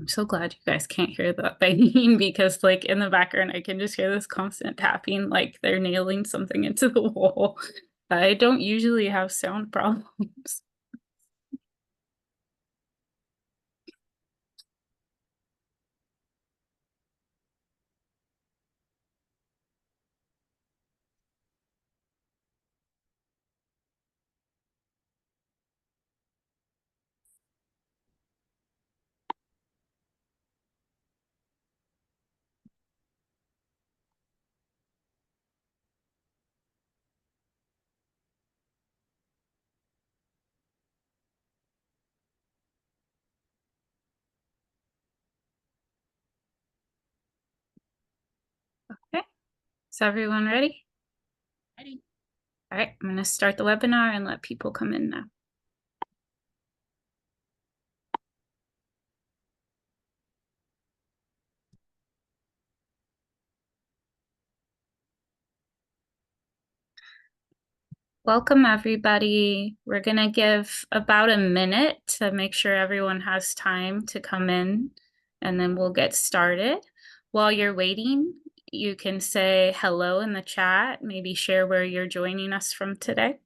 I'm so glad you guys can't hear that banging because like in the background I can just hear this constant tapping like they're nailing something into the wall. I don't usually have sound problems. Okay, is everyone ready? Ready. All right, I'm going to start the webinar and let people come in now. Welcome, everybody. We're going to give about a minute to make sure everyone has time to come in, and then we'll get started. While you're waiting, you can say hello in the chat, maybe share where you're joining us from today.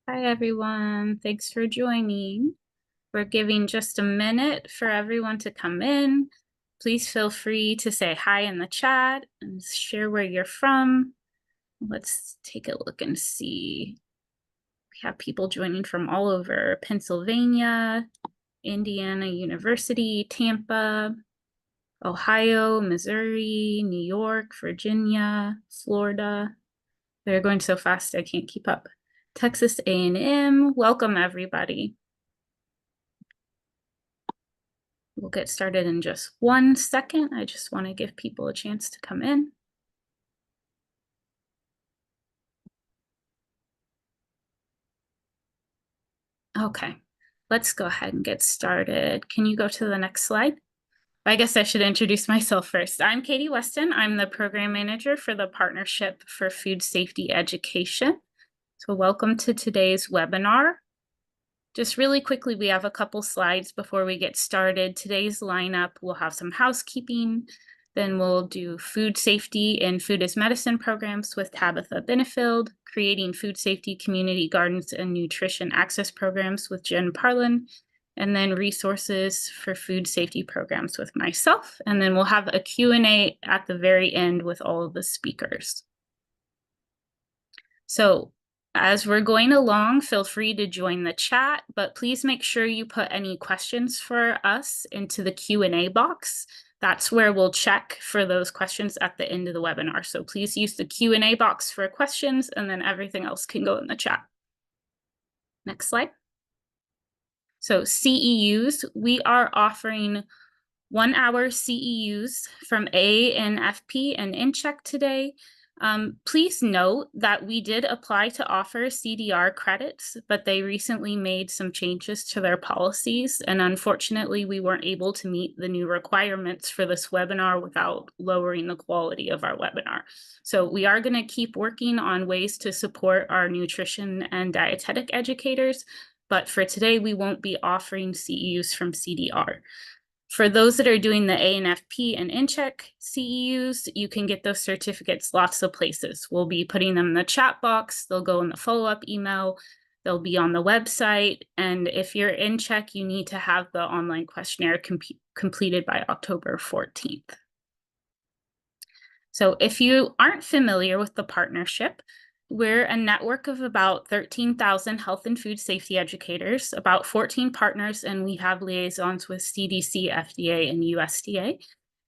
Hi, everyone. Thanks for joining. We're giving just a minute for everyone to come in. Please feel free to say hi in the chat and share where you're from. Let's take a look and see. We have people joining from all over Pennsylvania, Indiana University, Tampa, Ohio, Missouri, New York, Virginia, Florida. They're going so fast I can't keep up. Texas A&M, welcome everybody. We'll get started in just 1 second. I just want to give people a chance to come in. Okay, let's go ahead and get started. Can you go to the next slide? I guess I should introduce myself first. I'm Katie Weston. I'm the program manager for the Partnership for Food Safety Education. So welcome to today's webinar. Just really quickly, we have a couple slides before we get started. Today's lineup, we'll have some housekeeping, then we'll do food safety and food as medicine programs with Tabitha Benefield, creating food safety community gardens and nutrition access programs with Jenn Parlin, and then resources for food safety programs with myself. And then we'll have a Q&A at the very end with all of the speakers. So as we're going along, feel free to join the chat, but please make sure you put any questions for us into the Q&A box. That's where we'll check for those questions at the end of the webinar. So please use the Q&A box for questions, and then everything else can go in the chat. Next slide. So CEUs, we are offering 1-hour CEUs from ANFP and InCheck today. Please note that we did apply to offer CDR credits, but they recently made some changes to their policies, and unfortunately, we weren't able to meet the new requirements for this webinar without lowering the quality of our webinar. So we are going to keep working on ways to support our nutrition and dietetic educators, but for today, we won't be offering CEUs from CDR. For those that are doing the ANFP and InCheck CEUs, you can get those certificates lots of places. We'll be putting them in the chat box. They'll go in the follow-up email. They'll be on the website. And if you're InCheck, you need to have the online questionnaire completed by October 14th. So if you aren't familiar with the partnership, we're a network of about 13,000 health and food safety educators, about 14 partners, and we have liaisons with CDC, FDA, and USDA.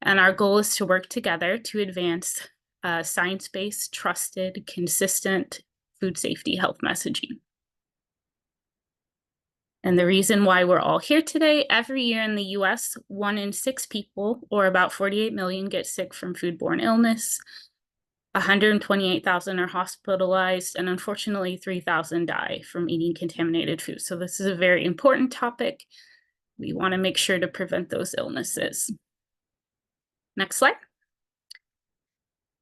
And our goal is to work together to advance science-based, trusted, consistent food safety health messaging. And the reason why we're all here today, every year in the US, 1 in 6 people, or about 48 million, get sick from foodborne illness. 128,000 are hospitalized, and unfortunately 3,000 die from eating contaminated food. So this is a very important topic. We want to make sure to prevent those illnesses. Next slide.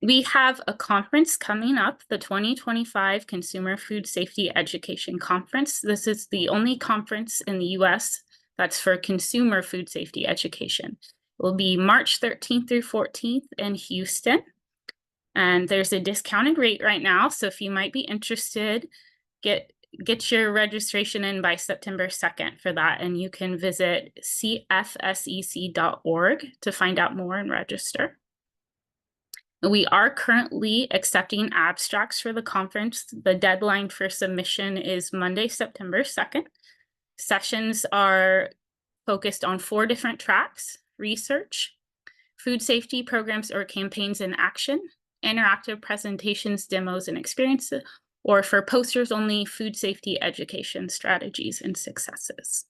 We have a conference coming up, the 2025 Consumer Food Safety Education Conference. This is the only conference in the US that's for consumer food safety education. It will be March 13th through 14th in Houston. And there's a discounted rate right now. So if you might be interested, get your registration in by September 2nd for that. And you can visit cfsec.org to find out more and register. We are currently accepting abstracts for the conference. The deadline for submission is Monday, September 2nd. Sessions are focused on 4 different tracks: research, food safety programs or campaigns in action, interactive presentations, demos, and experiences, or for posters only, food safety education strategies and successes.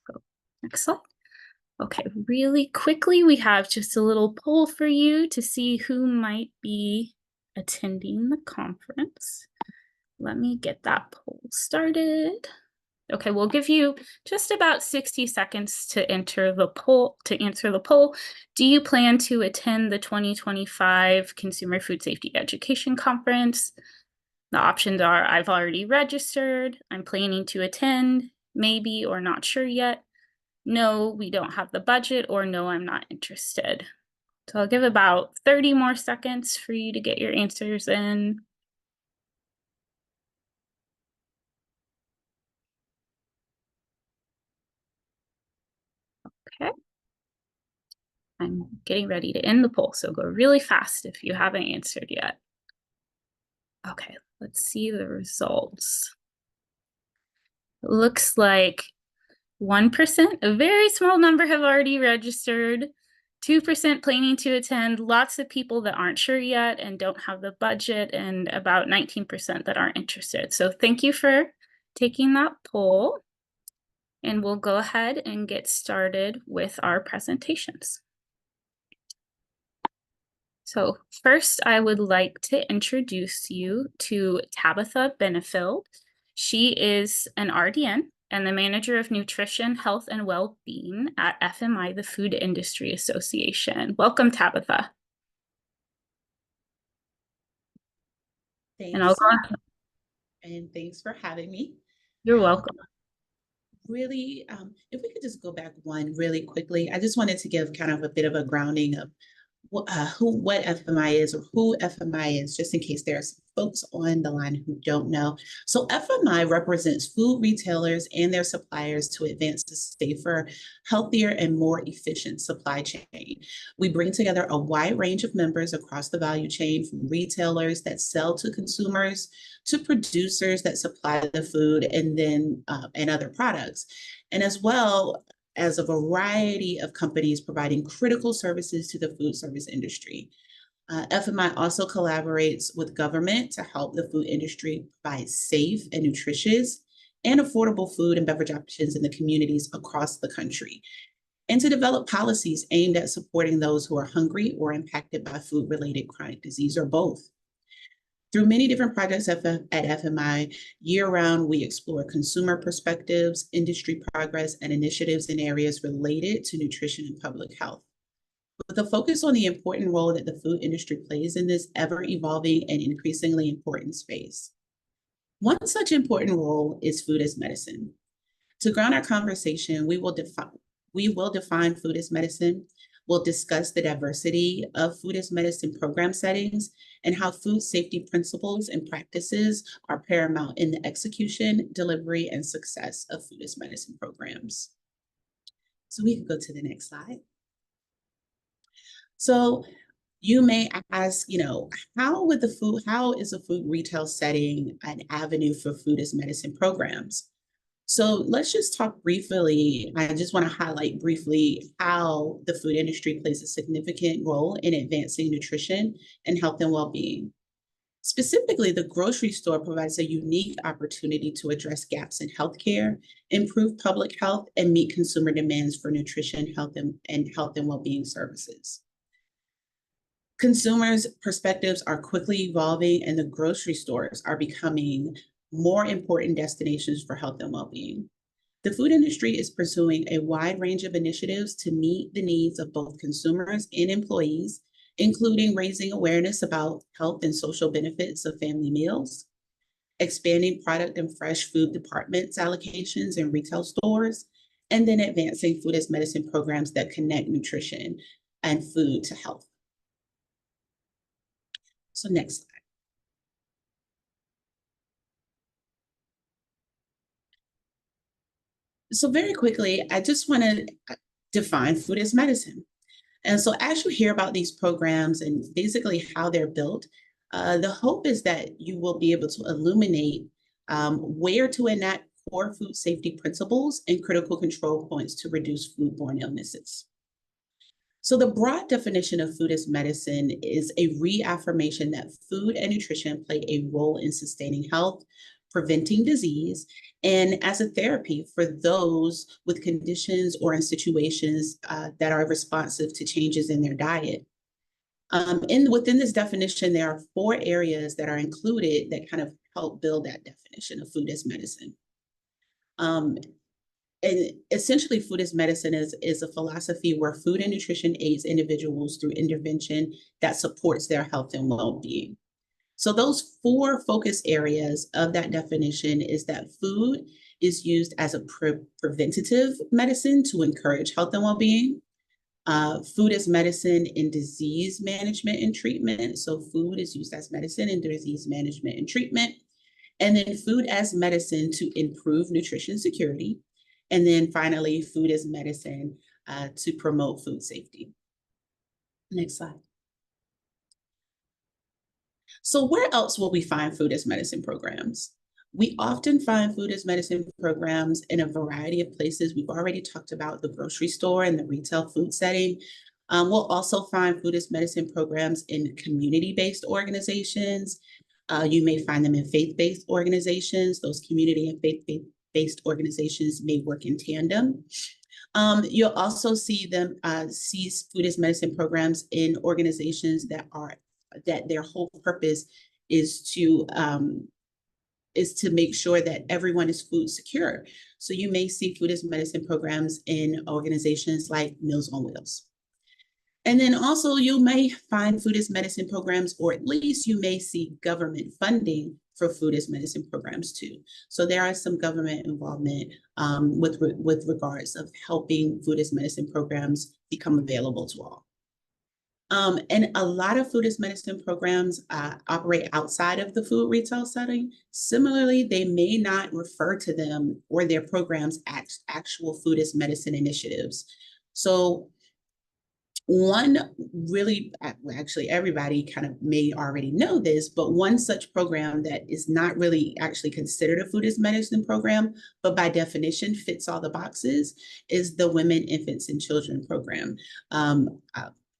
So, next slide. Okay, really quickly, we have just a little poll for you to see who might be attending the conference. Let me get that poll started. Okay, we'll give you just about 60 seconds to enter the poll, to answer the poll. Do you plan to attend the 2025 Consumer Food Safety Education Conference? The options are: I've already registered, I'm planning to attend, maybe or not sure yet, no, we don't have the budget, or no, I'm not interested. So I'll give about 30 more seconds for you to get your answers in. Okay. I'm getting ready to end the poll, so go really fast if you haven't answered yet. Okay, let's see the results. It looks like 1%, a very small number, have already registered. 2% planning to attend, lots of people that aren't sure yet and don't have the budget, and about 19% that aren't interested. So thank you for taking that poll. And we'll go ahead and get started with our presentations. So first, I would like to introduce you to Tabitha Benefield. She is an RDN and the Manager of Nutrition, Health, and Well-Being at FMI, the Food Industry Association. Welcome, Tabitha. Thanks. And I'll go on. And thanks for having me. You're welcome. Really, if we could just go back one really quickly, I just wanted to give kind of a bit of a grounding of what FMI is, or who FMI is, just in case there are some folks on the line who don't know. So FMI represents food retailers and their suppliers to advance a safer, healthier, and more efficient supply chain. We bring together a wide range of members across the value chain, from retailers that sell to consumers to producers that supply the food and then and other products, and as well as a variety of companies providing critical services to the food service industry. FMI also collaborates with government to help the food industry provide safe and nutritious and affordable food and beverage options in the communities across the country, and to develop policies aimed at supporting those who are hungry or impacted by food-related chronic disease, or both. Through many different projects at FMI, year-round, we explore consumer perspectives, industry progress, and initiatives in areas related to nutrition and public health, with a focus on the important role that the food industry plays in this ever-evolving and increasingly important space. One such important role is food as medicine. To ground our conversation, we will define food as medicine. We'll discuss the diversity of food as medicine program settings and how food safety principles and practices are paramount in the execution, delivery, and success of food as medicine programs. So we can go to the next slide. So you may ask, how is a food retail setting an avenue for food as medicine programs? So let's just talk briefly. I just want to highlight briefly how the food industry plays a significant role in advancing nutrition and health and well-being. Specifically, the grocery store provides a unique opportunity to address gaps in healthcare, improve public health, and meet consumer demands for nutrition, health and well-being services. Consumers' perspectives are quickly evolving, and the grocery stores are becoming more important destinations for health and well-being. The food industry is pursuing a wide range of initiatives to meet the needs of both consumers and employees, including raising awareness about health and social benefits of family meals, expanding product and fresh food departments allocations in retail stores, and then advancing food as medicine programs that connect nutrition and food to health. So next slide. So very quickly, I just want to define food as medicine. And so as you hear about these programs and basically how they're built, the hope is that you will be able to illuminate where to enact core food safety principles and critical control points to reduce foodborne illnesses. So the broad definition of food as medicine is a reaffirmation that food and nutrition play a role in sustaining health, preventing disease, and as a therapy for those with conditions or in situations that are responsive to changes in their diet. Within this definition, there are 4 areas that are included that kind of help build that definition of food as medicine. And essentially, food as medicine is a philosophy where food and nutrition aids individuals through intervention that supports their health and well-being. So those 4 focus areas of that definition is that food is used as a preventative medicine to encourage health and well-being. Food as medicine in disease management and treatment. So food is used as medicine in disease management and treatment. And then food as medicine to improve nutrition security. And then finally, food as medicine to promote food safety. Next slide. So where else will we find food as medicine programs? We often find food as medicine programs in a variety of places. We've already talked about the grocery store and the retail food setting. We'll also find food as medicine programs in community-based organizations. You may find them in faith-based organizations. Those community and faith-based organizations may work in tandem. You'll also see them see food as medicine programs in organizations that their whole purpose is to make sure that everyone is food secure. So you may see food as medicine programs in organizations like Meals on Wheels. And then also you may find food as medicine programs, or at least you may see government funding for food as medicine programs too. So there are some government involvement with regards of helping food as medicine programs become available to all. And a lot of food as medicine programs operate outside of the food retail setting. Similarly, they may not refer to them or their programs as actual food as medicine initiatives. So one really, actually everybody kind of may already know this, but one such program that is not really actually considered a food as medicine program, but by definition fits all the boxes, is the Women, Infants, and Children program.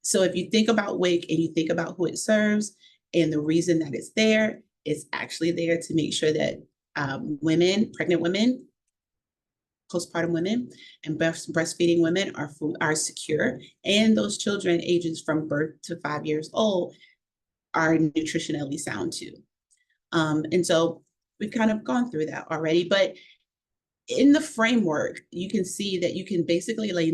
So if you think about WIC and you think about who it serves and the reason that it's there, it's actually there to make sure that pregnant women, postpartum women, and breastfeeding women are secure, and those children ages from birth to 5 years old are nutritionally sound too. And so we've kind of gone through that already, but in the framework, you can see that you can basically lay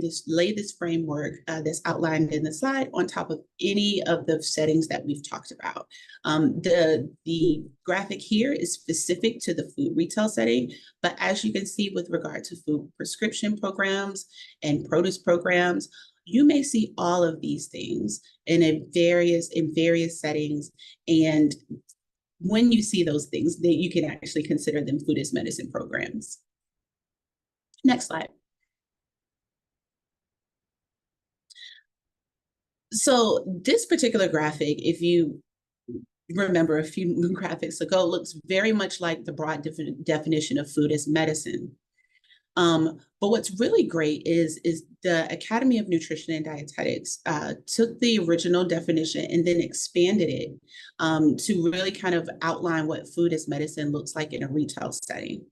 this framework that's outlined in the slide on top of any of the settings that we've talked about. The graphic here is specific to the food retail setting, but as you can see with regard to food prescription programs and produce programs, you may see all of these things in various settings. And when you see those things, you can actually consider them food as medicine programs. Next slide. So this particular graphic, if you remember a few graphics ago, looks very much like the broad definition of food as medicine. But what's really great is the Academy of Nutrition and Dietetics took the original definition and then expanded it to really kind of outline what food as medicine looks like in a retail setting.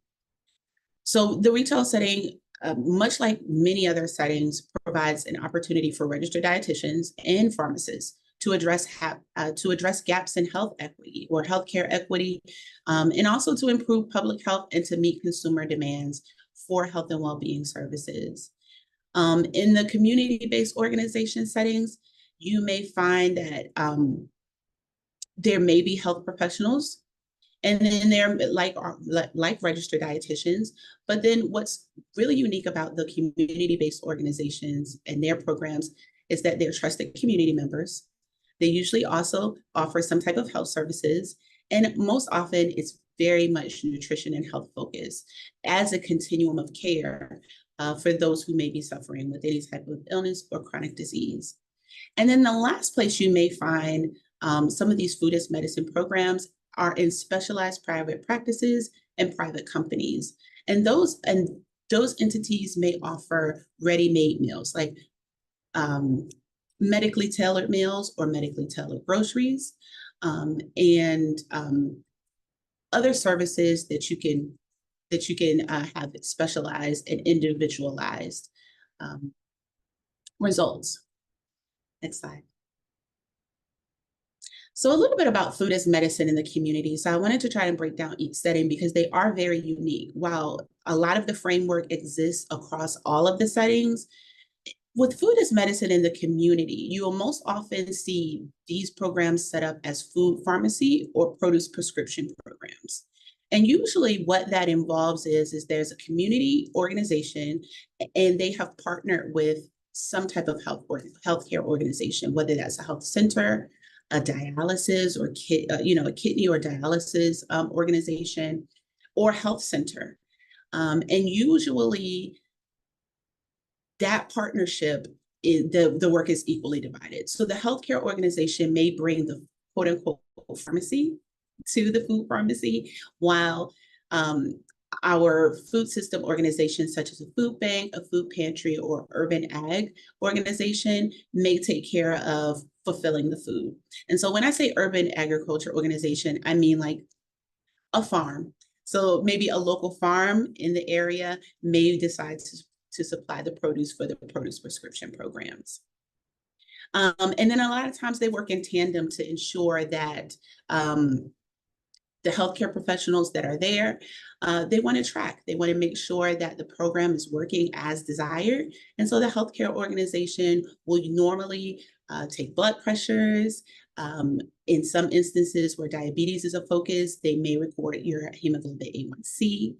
So the retail setting, much like many other settings, provides an opportunity for registered dietitians and pharmacists to address gaps in health equity or healthcare equity, and also to improve public health and to meet consumer demands for health and well-being services. In the community-based organization settings, you may find that there may be health professionals, and then they're like registered dietitians. But then what's really unique about the community-based organizations and their programs is that they're trusted community members. They usually also offer some type of health services. And most often it's very much nutrition and health focused as a continuum of care for those who may be suffering with any type of illness or chronic disease. And then the last place you may find some of these food as medicine programs are in specialized private practices and private companies. And those entities may offer ready-made meals like medically tailored meals or medically tailored groceries, and other services that you can have specialized and individualized results. Next slide. So a little bit about food as medicine in the community. So I wanted to try and break down each setting because they are very unique. While a lot of the framework exists across all of the settings, with food as medicine in the community, you will most often see these programs set up as food pharmacy or produce prescription programs. And usually what that involves is there's a community organization and they have partnered with some type of healthcare organization, whether that's a health center, a dialysis or a kidney or dialysis organization, or health center. And usually that partnership, the work is equally divided. So the healthcare organization may bring the quote unquote pharmacy to the food pharmacy, while our food system organizations such as a food bank, a food pantry, or urban ag organization may take care of fulfilling the food. And so when I say urban agriculture organization, I mean like a farm. So maybe a local farm in the area may decide to supply the produce for the produce prescription programs. And then a lot of times they work in tandem to ensure that the healthcare professionals that are there, they want to make sure that the program is working as desired. And so the healthcare organization will normally take blood pressures. In some instances where diabetes is a focus, they may record your hemoglobin A1C,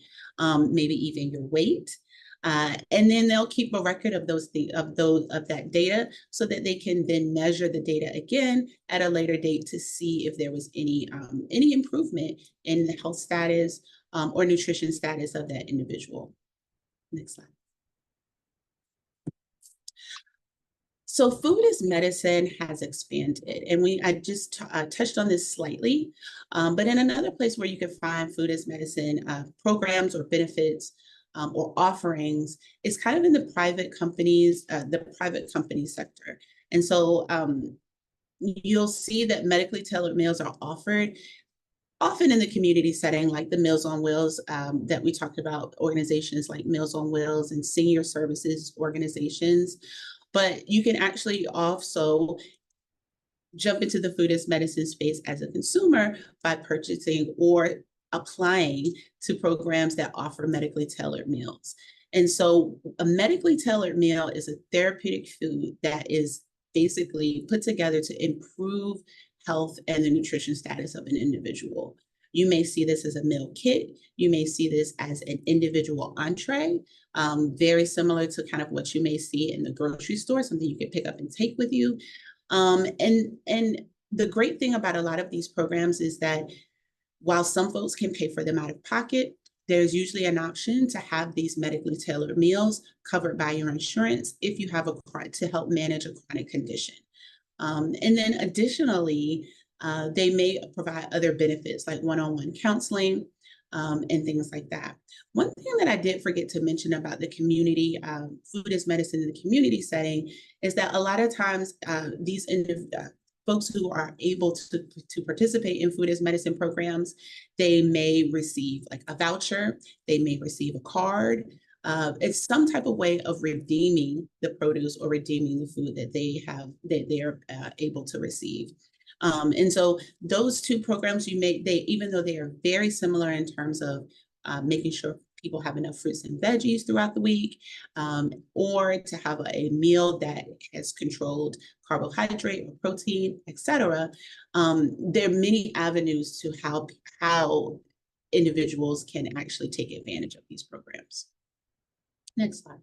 maybe even your weight. And then they'll keep a record of that data so that they can then measure the data again at a later date to see if there was any improvement in the health status or nutrition status of that individual. Next slide. So food as medicine has expanded, and I just touched on this slightly, but in another place where you can find food as medicine programs or benefits or offerings is kind of in the private company sector. And so you'll see that medically tailored meals are offered often in the community setting, like the Meals on Wheels that we talked about, organizations like Meals on Wheels and senior services organizations. But you can actually also jump into the food as medicine space as a consumer by purchasing or applying to programs that offer medically tailored meals. And so a medically tailored meal is a therapeutic food that is basically put together to improve health and the nutrition status of an individual. You may see this as a meal kit. You may see this as an individual entree, very similar to kind of what you may see in the grocery store, something you can pick up and take with you. And the great thing about a lot of these programs is that while some folks can pay for them out of pocket, there's usually an option to have these medically tailored meals covered by your insurance if you have to help manage a chronic condition. And then additionally, they may provide other benefits like one-on-one counseling and things like that. One thing that I did forget to mention about the community, food as medicine in the community setting, is that a lot of times these folks who are able to participate in food as medicine programs, they may receive like a voucher, they may receive a card. It's some type of way of redeeming the produce or redeeming the food that they are able to receive. And so those two programs even though they are very similar in terms of making sure people have enough fruits and veggies throughout the week, or to have a meal that has controlled carbohydrate or protein, etc. There are many avenues to how individuals can actually take advantage of these programs. Next slide.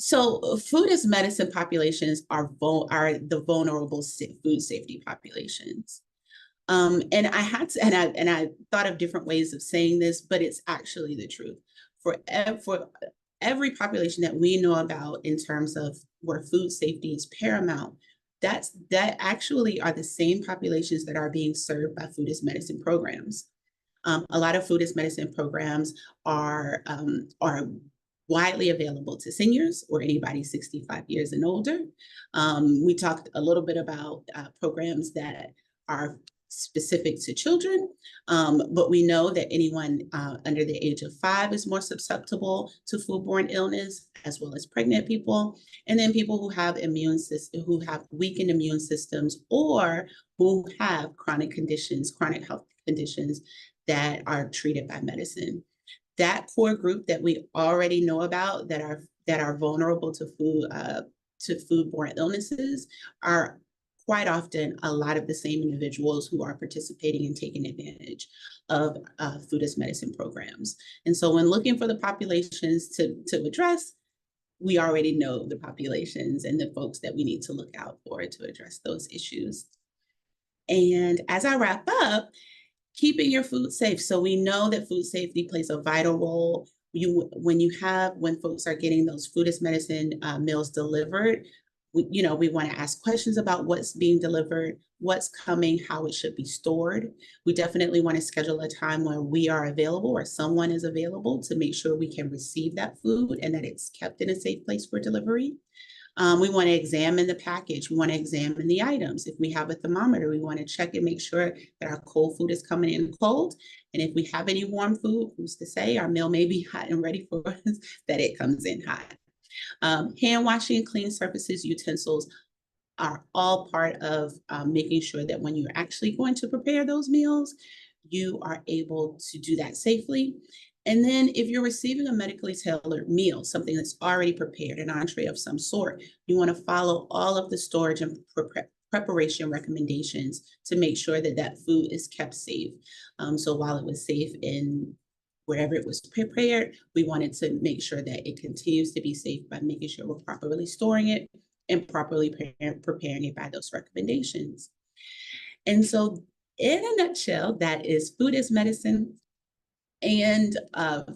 So food as medicine populations are the vulnerable food safety populations. And I thought of different ways of saying this, but it's actually the truth. For every population that we know about in terms of where food safety is paramount, that actually are the same populations that are being served by food as medicine programs. A lot of food as medicine programs are widely available to seniors or anybody 65 years and older. We talked a little bit about programs that are specific to children, but we know that anyone under the age of 5 is more susceptible to foodborne illness, as well as pregnant people, and then people who have who have weakened immune systems, or who have chronic health conditions that are treated by medicine. That core group that we already know about that are vulnerable to foodborne illnesses are quite often a lot of the same individuals who are participating and taking advantage of food as medicine programs. And so when looking for the populations to address, we already know the populations and the folks that we need to look out for to address those issues. And as I wrap up, keeping your food safe. So we know that food safety plays a vital role. When folks are getting those food as medicine meals delivered, we want to ask questions about what's being delivered, what's coming, how it should be stored. We definitely want to schedule a time where we are available or someone is available to make sure we can receive that food and that it's kept in a safe place for delivery. We want to examine the package. We want to examine the items. If we have a thermometer, we want to check and make sure that our cold food is coming in cold. And if we have any warm food, who's to say our meal may be hot and ready for us, that it comes in hot. Hand washing, clean surfaces, utensils are all part of making sure that when you're actually going to prepare those meals, you are able to do that safely. And then if you're receiving a medically tailored meal, something that's already prepared, an entree of some sort, you want to follow all of the storage and preparation recommendations to make sure that that food is kept safe. So while it was safe in wherever it was prepared, we wanted to make sure that it continues to be safe by making sure we're properly storing it and properly preparing it by those recommendations. And so in a nutshell, that is food as medicine and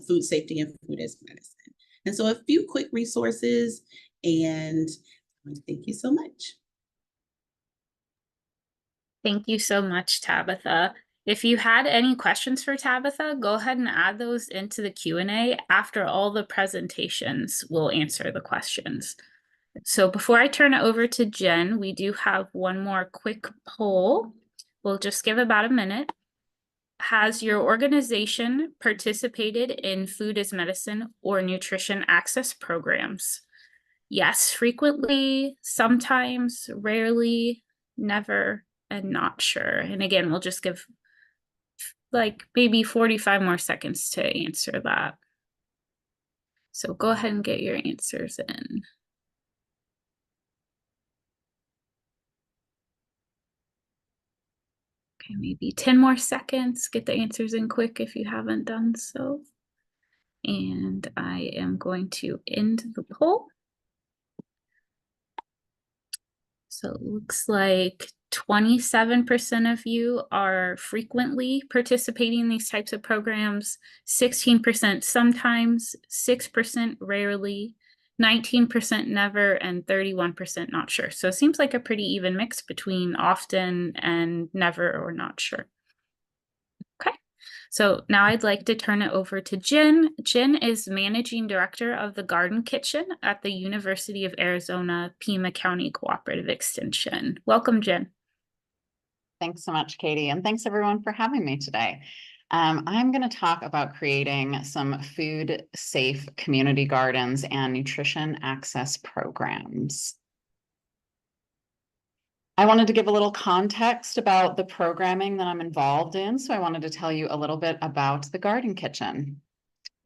food safety and food as medicine. And so a few quick resources, and thank you so much. Thank you so much, Tabitha. If you had any questions for Tabitha, go ahead and add those into the Q&A. After all the presentations, we'll answer the questions. So before I turn it over to Jen, we do have one more quick poll. We'll just give about a minute. Has your organization participated in food as medicine or nutrition access programs? Yes, frequently, sometimes, rarely, never, and not sure. And again, we'll just give like maybe 45 more seconds to answer that. So go ahead and get your answers in. Okay, maybe 10 more seconds. Get the answers in quick if you haven't done so. And I am going to end the poll. So it looks like 27% of you are frequently participating in these types of programs, 16% sometimes, 6% rarely, 19% never, and 31% not sure. So it seems like a pretty even mix between often and never or not sure. Okay, so now I'd like to turn it over to Jenn. Jenn is Managing Director of the Garden Kitchen at the University of Arizona Pima County Cooperative Extension. Welcome, Jenn. Thanks so much, Katie, and thanks everyone for having me today. I'm going to talk about creating some food-safe community gardens and nutrition access programs. I wanted to give a little context about the programming that I'm involved in. So I wanted to tell you a little bit about the Garden Kitchen.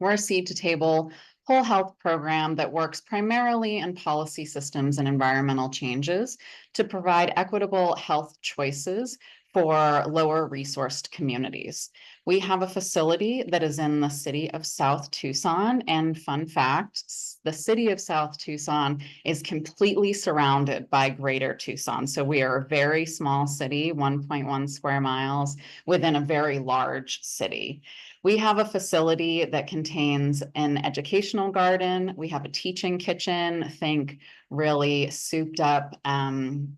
We're a seed to table whole health program that works primarily in policy systems and environmental changes to provide equitable health choices for lower resourced communities. We have a facility that is in the city of South Tucson, and fun fact, the city of South Tucson is completely surrounded by Greater Tucson. So we are a very small city, 1.1 square miles within a very large city. We have a facility that contains an educational garden. We have a teaching kitchen, think really souped up home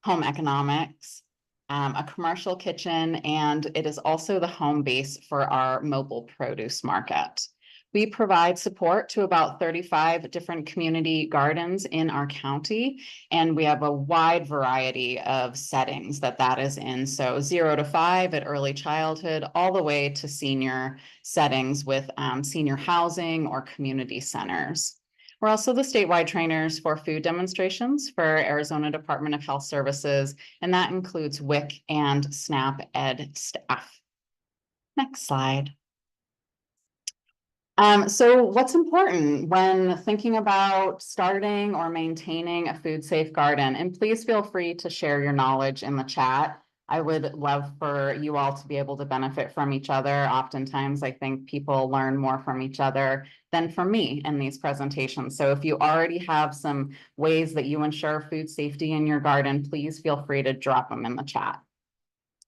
economics, a commercial kitchen, and it is also the home base for our mobile produce market. We provide support to about 35 different community gardens in our county, and we have a wide variety of settings that is in. So 0 to 5 at early childhood, all the way to senior settings with senior housing or community centers. We're also the statewide trainers for food demonstrations for Arizona Department of Health Services, and that includes WIC and SNAP Ed staff. Next slide. So what's important when thinking about starting or maintaining a food safe garden? And please feel free to share your knowledge in the chat. I would love for you all to be able to benefit from each other. Oftentimes, I think people learn more from each other than from me in these presentations. So if you already have some ways that you ensure food safety in your garden, please feel free to drop them in the chat.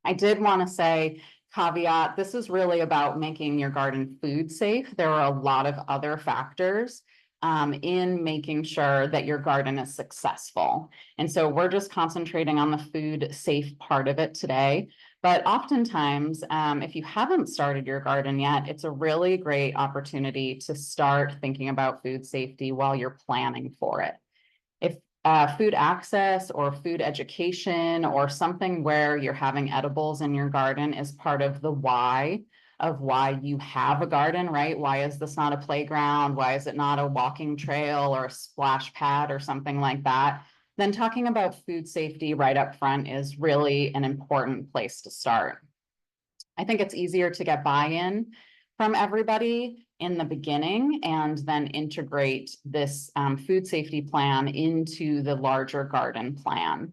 I did want to say, caveat, this is really about making your garden food safe. There are a lot of other factors in making sure that your garden is successful. And so we're just concentrating on the food safe part of it today. But oftentimes, if you haven't started your garden yet, it's a really great opportunity to start thinking about food safety while you're planning for it. If food access or food education or something where you're having edibles in your garden is part of the why of why you have a garden, right? Why is this not a playground? Why is it not a walking trail or a splash pad or something like that? Then talking about food safety right up front is really an important place to start. I think it's easier to get buy-in from everybody in the beginning and then integrate this food safety plan into the larger garden plan.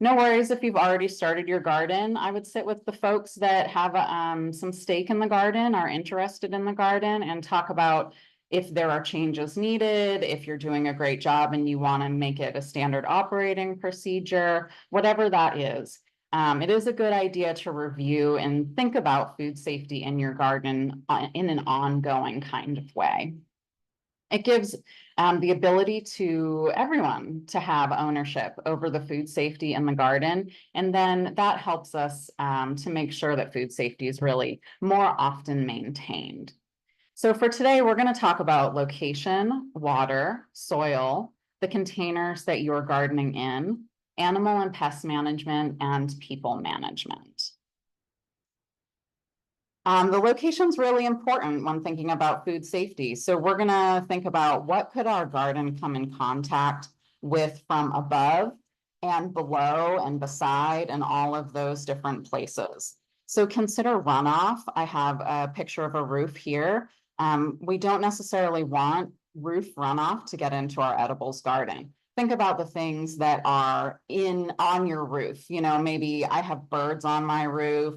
No worries if you've already started your garden. I would sit with the folks that have some stake in the garden, are interested in the garden, and talk about if there are changes needed, if you're doing a great job and you want to make it a standard operating procedure, whatever that is. It is a good idea to review and think about food safety in your garden in an ongoing kind of way. It gives the ability to everyone to have ownership over the food safety in the garden. And then that helps us to make sure that food safety is really more often maintained. So for today, we're going to talk about location, water, soil, the containers that you're gardening in, animal and pest management, and people management. The location's really important when thinking about food safety. So we're gonna think about what could our garden come in contact with from above and below and beside and all of those different places. So consider runoff. I have a picture of a roof here. We don't necessarily want roof runoff to get into our edibles garden. Think about the things that are on your roof. You know, maybe I have birds on my roof.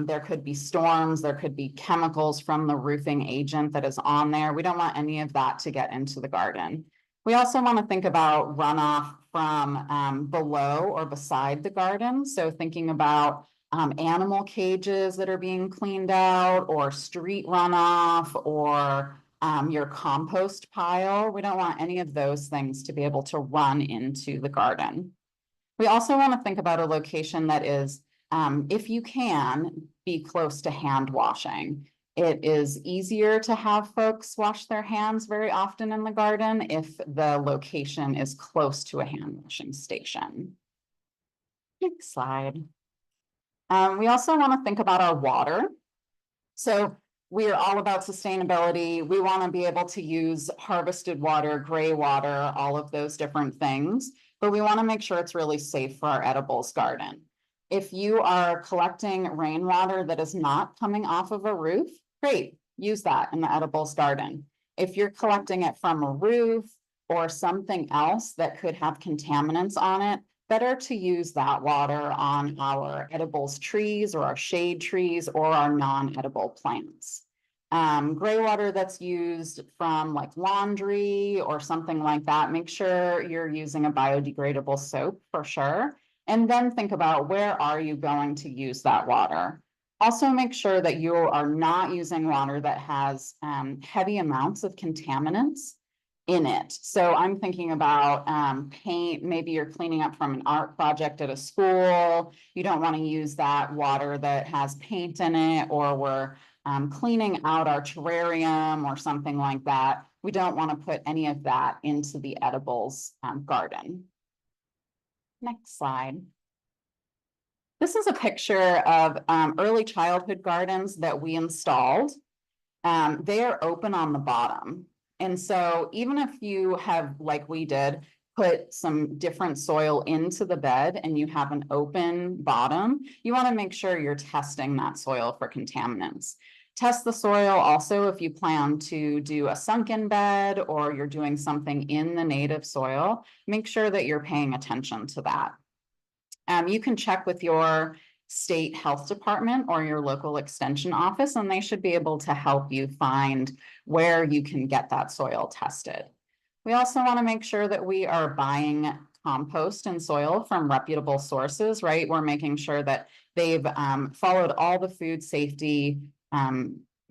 There could be storms, there could be chemicals from the roofing agent that is on there. We don't want any of that to get into the garden. We also want to think about runoff from below or beside the garden. So thinking about animal cages that are being cleaned out, or street runoff, or your compost pile. We don't want any of those things to be able to run into the garden. We also want to think about a location that is, if you can, be close to hand washing. It is easier to have folks wash their hands very often in the garden if the location is close to a hand washing station. Next slide. We also want to think about our water. So we are all about sustainability. We want to be able to use harvested water, gray water, all of those different things. but we want to make sure it's really safe for our edibles garden. If you are collecting rainwater that is not coming off of a roof, great, use that in the edibles garden. If you're collecting it from a roof or something else that could have contaminants on it, better to use that water on our edibles trees or our shade trees or our non-edible plants. Gray water that's used from like laundry or something like that, make sure you're using a biodegradable soap for sure. And then think about, where are you going to use that water? Also make sure that you are not using water that has heavy amounts of contaminants in it. So I'm thinking about paint. Maybe you're cleaning up from an art project at a school. You don't want to use that water that has paint in it, or we're cleaning out our terrarium or something like that. We don't want to put any of that into the edibles garden. Next slide. This is a picture of early childhood gardens that we installed. They are open on the bottom. And so even if you have, like we did, put some different soil into the bed and you have an open bottom, you want to make sure you're testing that soil for contaminants. Test the soil also if you plan to do a sunken bed or you're doing something in the native soil. Make sure that you're paying attention to that. You can check with your state health department or your local extension office, and they should be able to help you find where you can get that soil tested. We also want to make sure that we are buying compost and soil from reputable sources, right? We're making sure that they've followed all the food safety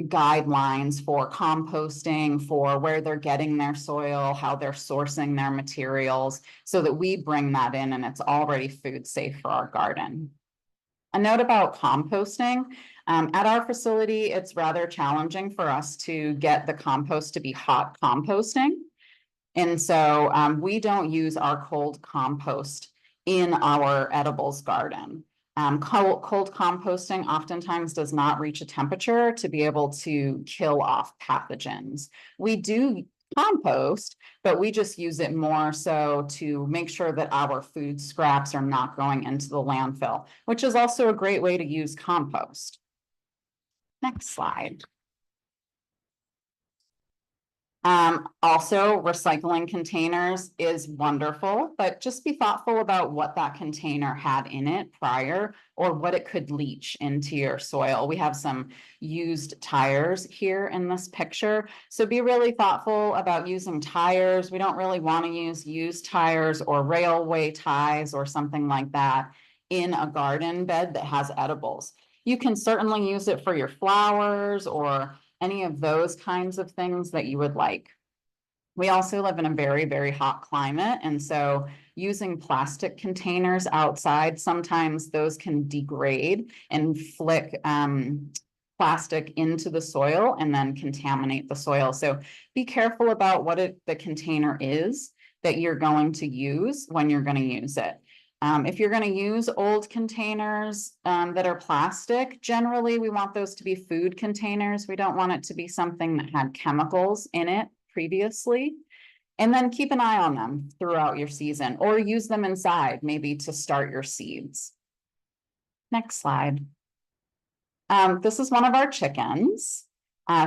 guidelines for composting, for where they're getting their soil, how they're sourcing their materials, so that we bring that in and it's already food safe for our garden. A note about composting. At our facility, it's rather challenging for us to get the compost to be hot composting. And so we don't use our cold compost in our edibles garden. Cold composting oftentimes does not reach a temperature to be able to kill off pathogens. We do compost, but we just use it more so to make sure that our food scraps are not going into the landfill, which is also a great way to use compost. Next slide. Also, recycling containers is wonderful, but just be thoughtful about what that container had in it prior or what it could leach into your soil. We have some used tires here in this picture, so be really thoughtful about using tires. We don't really want to use used tires or railway ties or something like that in a garden bed that has edibles. You can certainly use it for your flowers or any of those kinds of things that you would like. We also live in a very, very hot climate, and so using plastic containers outside, sometimes those can degrade and flick plastic into the soil and then contaminate the soil. So be careful about what the container is that you're going to use when you're going to use it. If you're going to use old containers that are plastic, generally we want those to be food containers. We don't want it to be something that had chemicals in it previously. And then keep an eye on them throughout your season, or use them inside maybe to start your seeds. Next slide. This is one of our chickens.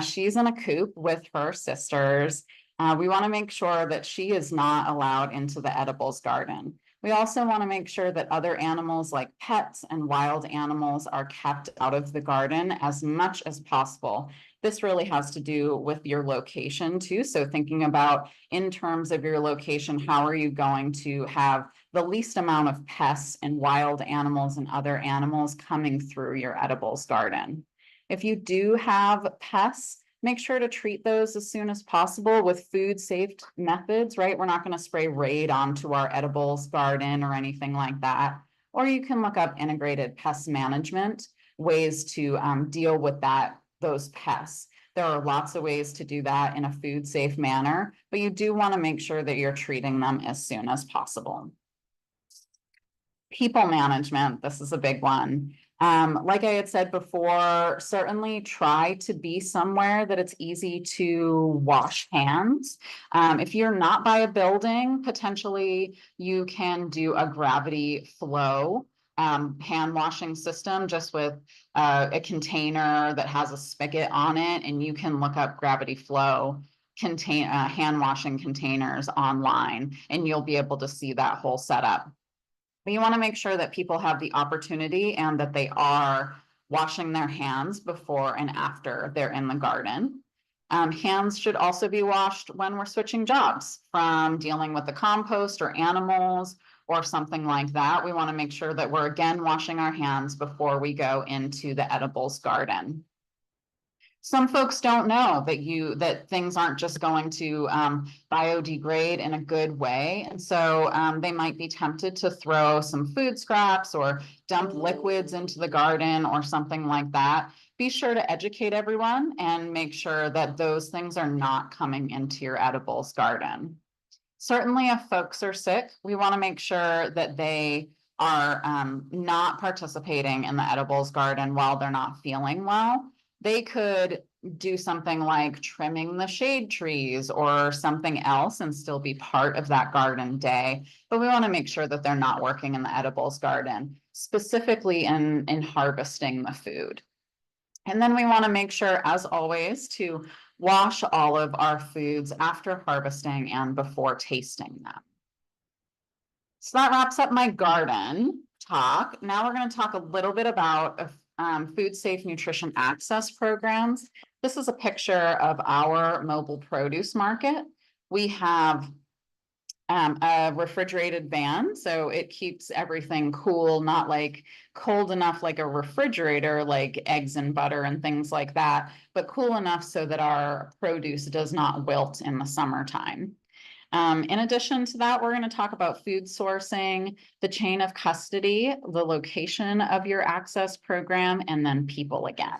She's in a coop with her sisters. We want to make sure that she is not allowed into the edibles garden. We also want to make sure that other animals like pets and wild animals are kept out of the garden as much as possible. This really has to do with your location too. So thinking about, in terms of your location, how are you going to have the least amount of pests and wild animals and other animals coming through your edibles garden. If you do have pests, make sure to treat those as soon as possible with food safe methods, right? We're not going to spray Raid onto our edibles garden or anything like that. Or you can look up integrated pest management, ways to deal with those pests. There are lots of ways to do that in a food safe manner, but you do want to make sure that you're treating them as soon as possible. People management, this is a big one. Like I had said before, certainly try to be somewhere that it's easy to wash hands. If you're not by a building, potentially you can do a gravity flow hand washing system just with a container that has a spigot on it, and you can look up gravity flow hand washing containers online, and you'll be able to see that whole setup. But you want to make sure that people have the opportunity and that they are washing their hands before and after they're in the garden. Hands should also be washed when we're switching jobs from dealing with the compost or animals or something like that. We want to make sure that we're again washing our hands before we go into the edibles garden. Some folks don't know that things aren't just going to biodegrade in a good way. And so they might be tempted to throw some food scraps or dump liquids into the garden or something like that. Be sure to educate everyone and make sure that those things are not coming into your edibles garden. Certainly, if folks are sick, we want to make sure that they are not participating in the edibles garden while they're not feeling well. They could do something like trimming the shade trees or something else and still be part of that garden day. But we want to make sure that they're not working in the edibles garden, specifically in harvesting the food. And then we want to make sure, as always, to wash all of our foods after harvesting and before tasting them. So that wraps up my garden talk. Now we're going to talk a little bit about food safe nutrition access programs. This is a picture of our mobile produce market. We have a refrigerated van, so it keeps everything cool, not like cold enough like a refrigerator, like eggs and butter and things like that, but cool enough so that our produce does not wilt in the summertime. In addition to that, we're going to talk about food sourcing, the chain of custody, the location of your access program, and then people again.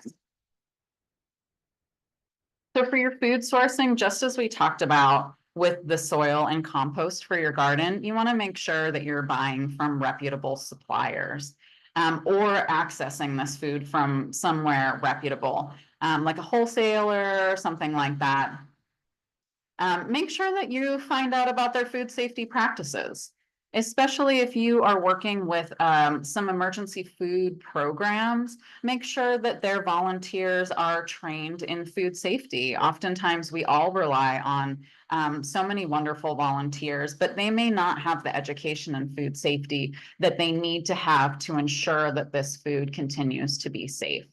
So for your food sourcing, just as we talked about with the soil and compost for your garden, you want to make sure that you're buying from reputable suppliers or accessing this food from somewhere reputable, like a wholesaler or something like that. Make sure that you find out about their food safety practices, especially if you are working with some emergency food programs. Make sure that their volunteers are trained in food safety. Oftentimes we all rely on so many wonderful volunteers, but they may not have the education in food safety that they need to have to ensure that this food continues to be safe.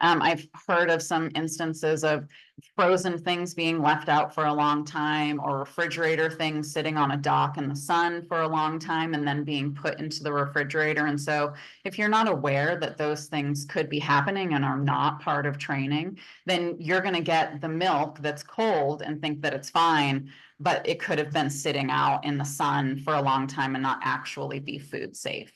I've heard of some instances of frozen things being left out for a long time, or refrigerator things sitting on a dock in the sun for a long time and then being put into the refrigerator. And so if you're not aware that those things could be happening and are not part of training, then you're going to get the milk that's cold and think that it's fine, but it could have been sitting out in the sun for a long time and not actually be food safe.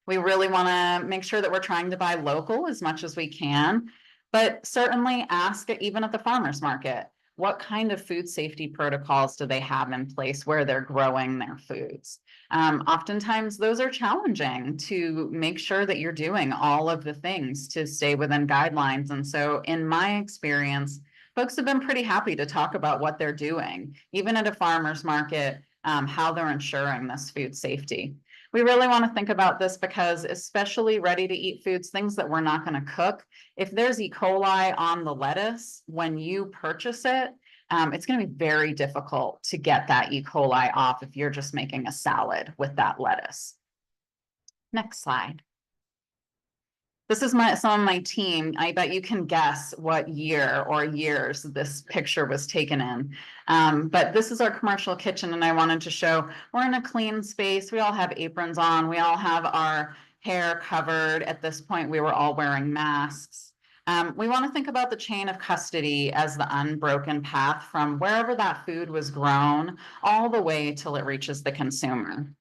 We really want to make sure that we're trying to buy local as much as we can, but certainly ask, even at the farmers market, what kind of food safety protocols do they have in place where they're growing their foods? Oftentimes those are challenging to make sure that you're doing all of the things to stay within guidelines. And so in my experience, folks have been pretty happy to talk about what they're doing, even at a farmer's market, how they're ensuring this food safety. We really want to think about this because, especially ready to eat foods, things that we're not going to cook, if there's E. coli on the lettuce when you purchase it, it's going to be very difficult to get that E. coli off if you're just making a salad with that lettuce. Next slide. This is some of my team. I bet you can guess what year or years this picture was taken in. But this is our commercial kitchen, and I wanted to show we're in a clean space. We all have aprons on. We all have our hair covered. At this point, we were all wearing masks. We want to think about the chain of custody as the unbroken path from wherever that food was grown all the way till it reaches the consumer.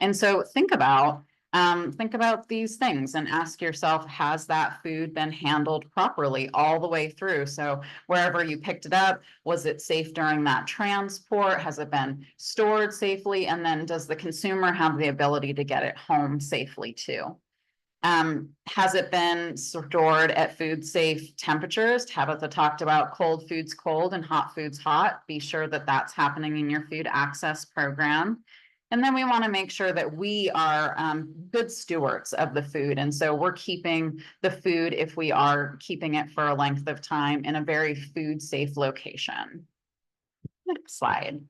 And so think about Think about these things and ask yourself, has that food been handled properly all the way through? So wherever you picked it up, was it safe during that transport? Has it been stored safely? And then does the consumer have the ability to get it home safely too? Has it been stored at food safe temperatures? Tabitha talked about cold foods cold and hot foods hot. Be sure that that's happening in your food access program. And then we want to make sure that we are good stewards of the food. And so we're keeping the food, if we are keeping it for a length of time, in a very food safe location. Next slide.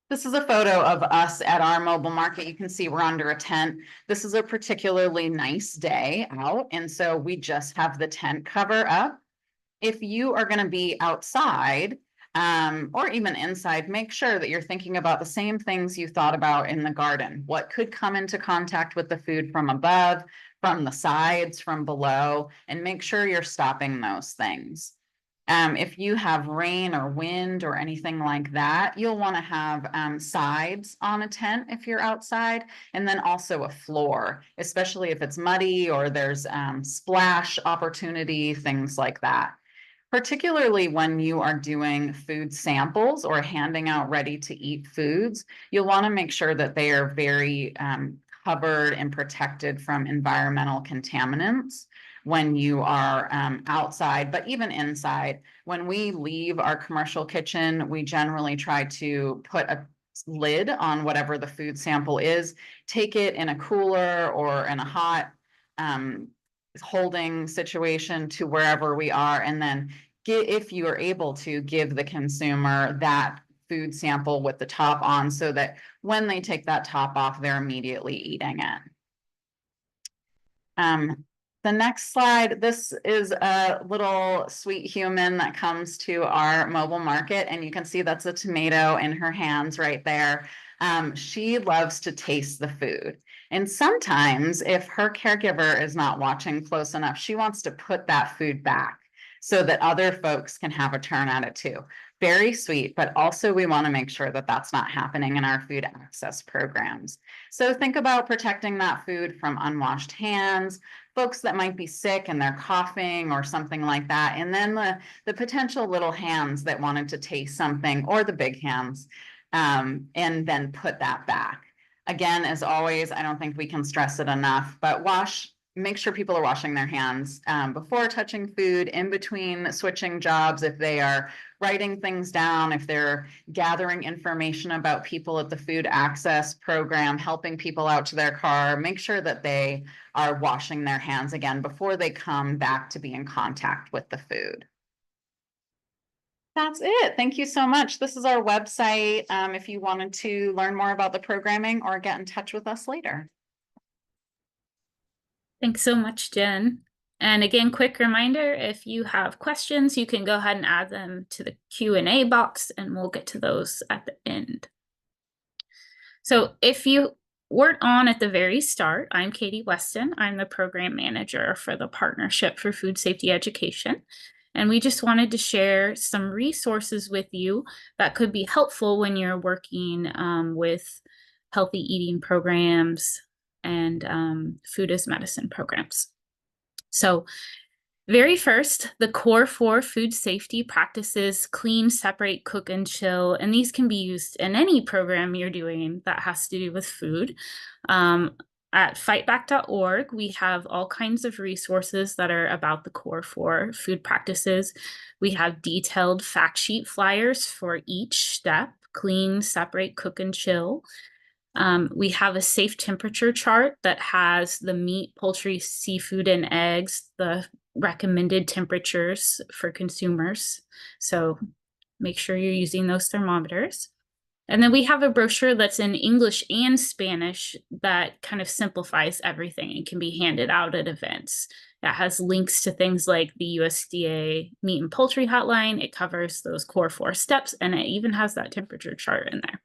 This is a photo of us at our mobile market. You can see we're under a tent. This is a particularly nice day out, and so we just have the tent cover up. If you are going to be outside or even inside, make sure that you're thinking about the same things you thought about in the garden. What could come into contact with the food from above, from the sides, from below, and make sure you're stopping those things. If you have rain or wind or anything like that, you'll want to have sides on a tent if you're outside, and then also a floor, especially if it's muddy or there's splash opportunity, things like that. Particularly when you are doing food samples or handing out ready to eat foods, you'll want to make sure that they are very covered and protected from environmental contaminants when you are outside, but even inside. When we leave our commercial kitchen, we generally try to put a lid on whatever the food sample is, take it in a cooler or in a hot holding situation to wherever we are, and then if you are able to give the consumer that food sample with the top on so that when they take that top off, they're immediately eating it. The next slide, this is a little sweet human that comes to our mobile market, and you can see that's a tomato in her hands right there. She loves to taste the food. And sometimes if her caregiver is not watching close enough, she wants to put that food back so that other folks can have a turn at it too. Very sweet, but also we want to make sure that that's not happening in our food access programs. So think about protecting that food from unwashed hands, folks that might be sick and they're coughing or something like that. And then the potential little hands that wanted to taste something, or the big hands, and then put that back. Again, as always, I don't think we can stress it enough, but make sure people are washing their hands before touching food, in between switching jobs, if they are writing things down, if they're gathering information about people at the food access program, helping people out to their car, make sure that they are washing their hands again before they come back to be in contact with the food. That's it. Thank you so much. This is our website if you wanted to learn more about the programming or get in touch with us later. Thanks so much, Jen. And again, quick reminder, if you have questions, you can go ahead and add them to the Q&A box, and we'll get to those at the end. So if you weren't on at the very start, I'm Katie Weston. I'm the program manager for the Partnership for Food Safety Education. And we just wanted to share some resources with you that could be helpful when you're working with healthy eating programs and food as medicine programs. So very first, the core 4 food safety practices: clean, separate, cook, and chill. And these can be used in any program you're doing that has to do with food. At fightback.org, we have all kinds of resources that are about the core 4 food practices. We have detailed fact sheet flyers for each step: clean, separate, cook, and chill. We have a safe temperature chart that has the meat, poultry, seafood, and eggs, the recommended temperatures for consumers. So make sure you're using those thermometers. And then we have a brochure that's in English and Spanish that kind of simplifies everything and can be handed out at events. That has links to things like the USDA meat and poultry hotline. It covers those core 4 steps, and it even has that temperature chart in there.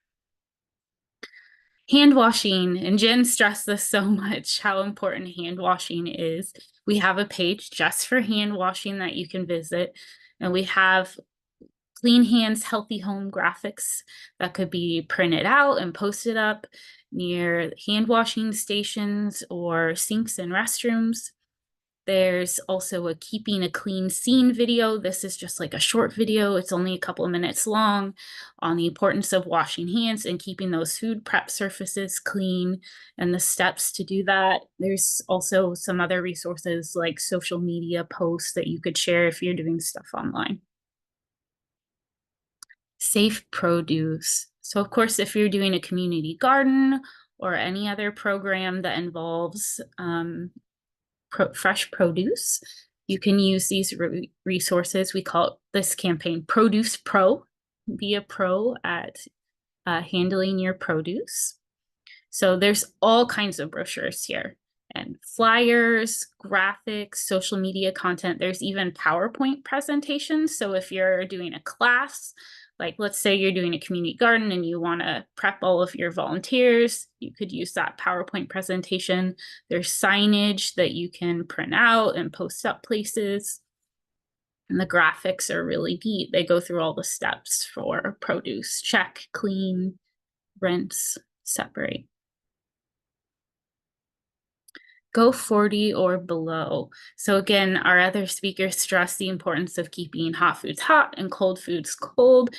Hand washing, and Jen stressed this so much, how important hand washing is. We have a page just for hand washing that you can visit, and we have Clean Hands, Healthy Home graphics that could be printed out and posted up. near hand washing stations or sinks and restrooms. There's also a keeping a clean scene video. This is just like a short video. It's only a couple of minutes long on the importance of washing hands and keeping those food prep surfaces clean and the steps to do that. There's also some other resources like social media posts that you could share if you're doing stuff online. Safe produce. So of course, if you're doing a community garden or any other program that involves fresh produce, you can use these resources. We call this campaign Produce Pro. Be a pro at handling your produce. So there's all kinds of brochures here and flyers, graphics, social media content. There's even PowerPoint presentations. So if you're doing a class, like let's say you're doing a community garden and you want to prep all of your volunteers, you could use that PowerPoint presentation. There's signage that you can print out and post up places. And the graphics are really neat. They go through all the steps for produce: check, clean, rinse, separate. Go 40 or below. So again, our other speakers stress the importance of keeping hot foods hot and cold foods cold.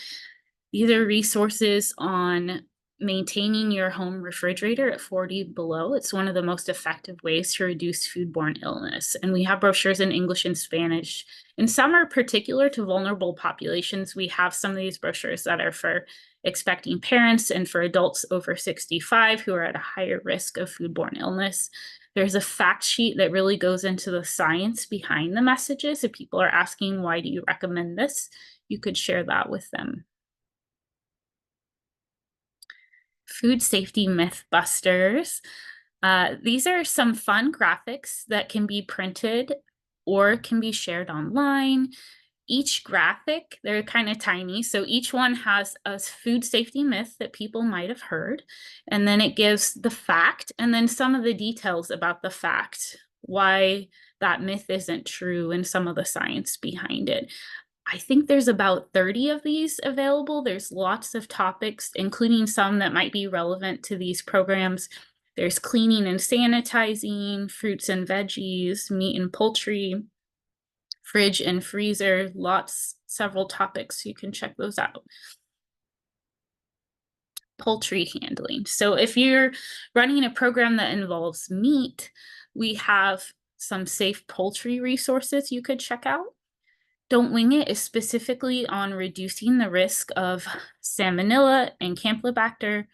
These are resources on maintaining your home refrigerator at 40 below. It's one of the most effective ways to reduce foodborne illness. And we have brochures in English and Spanish. And some are particular to vulnerable populations. We have some of these brochures that are for expecting parents and for adults over 65 who are at a higher risk of foodborne illness. There's a fact sheet that really goes into the science behind the messages. If people are asking, why do you recommend this? You could share that with them. Food safety myth busters. These are some fun graphics that can be printed or can be shared online. Each graphic, they're kind of tiny, so each one has a food safety myth that people might have heard, and then it gives the fact and then some of the details about the fact, why that myth isn't true and some of the science behind it. I think there's about 30 of these available. There's lots of topics, including some that might be relevant to these programs. There's cleaning and sanitizing, fruits and veggies, meat and poultry, fridge and freezer, several topics. You can check those out. Poultry handling. So if you're running a program that involves meat, we have some safe poultry resources you could check out. Don't Wing It is specifically on reducing the risk of salmonella and campylobacter.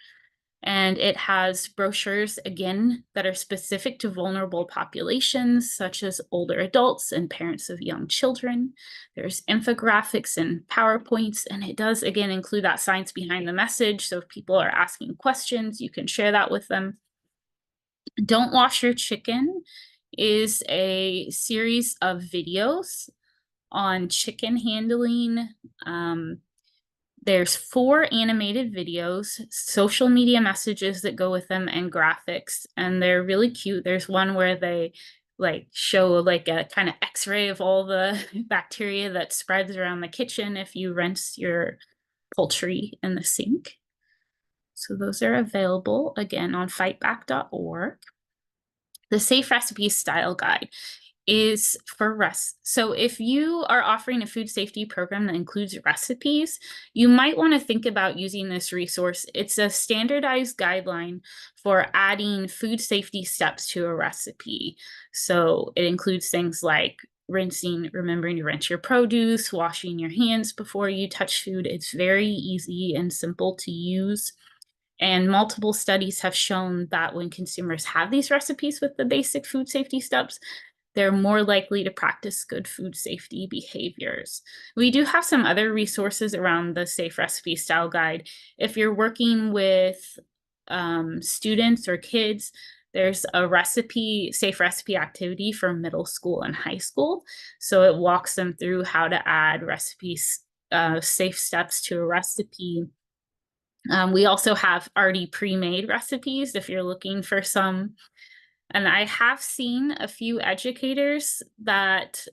And it has brochures, again, that are specific to vulnerable populations, such as older adults and parents of young children. There's infographics and PowerPoints, and it does, again, include that science behind the message. So if people are asking questions, you can share that with them. Don't Wash Your Chicken is a series of videos on chicken handling. There's 4 animated videos, social media messages that go with them, and graphics, and they're really cute. There's one where they like show like a kind of x-ray of all the bacteria that spreads around the kitchen if you rinse your poultry in the sink. So those are available again on fightback.org. The Safe Recipes Style Guide is for so if you are offering a food safety program that includes recipes, you might want to think about using this resource. It's a standardized guideline for adding food safety steps to a recipe. So it includes things like remembering to rinse your produce, washing your hands before you touch food. It's very easy and simple to use. And multiple studies have shown that when consumers have these recipes with the basic food safety steps, they're more likely to practice good food safety behaviors. We do have some other resources around the Safe Recipe Style Guide. If you're working with students or kids, there's a safe recipe activity for middle school and high school. So it walks them through how to add recipes, safe steps to a recipe. We also have already pre-made recipes if you're looking for some. And I have seen a few educators that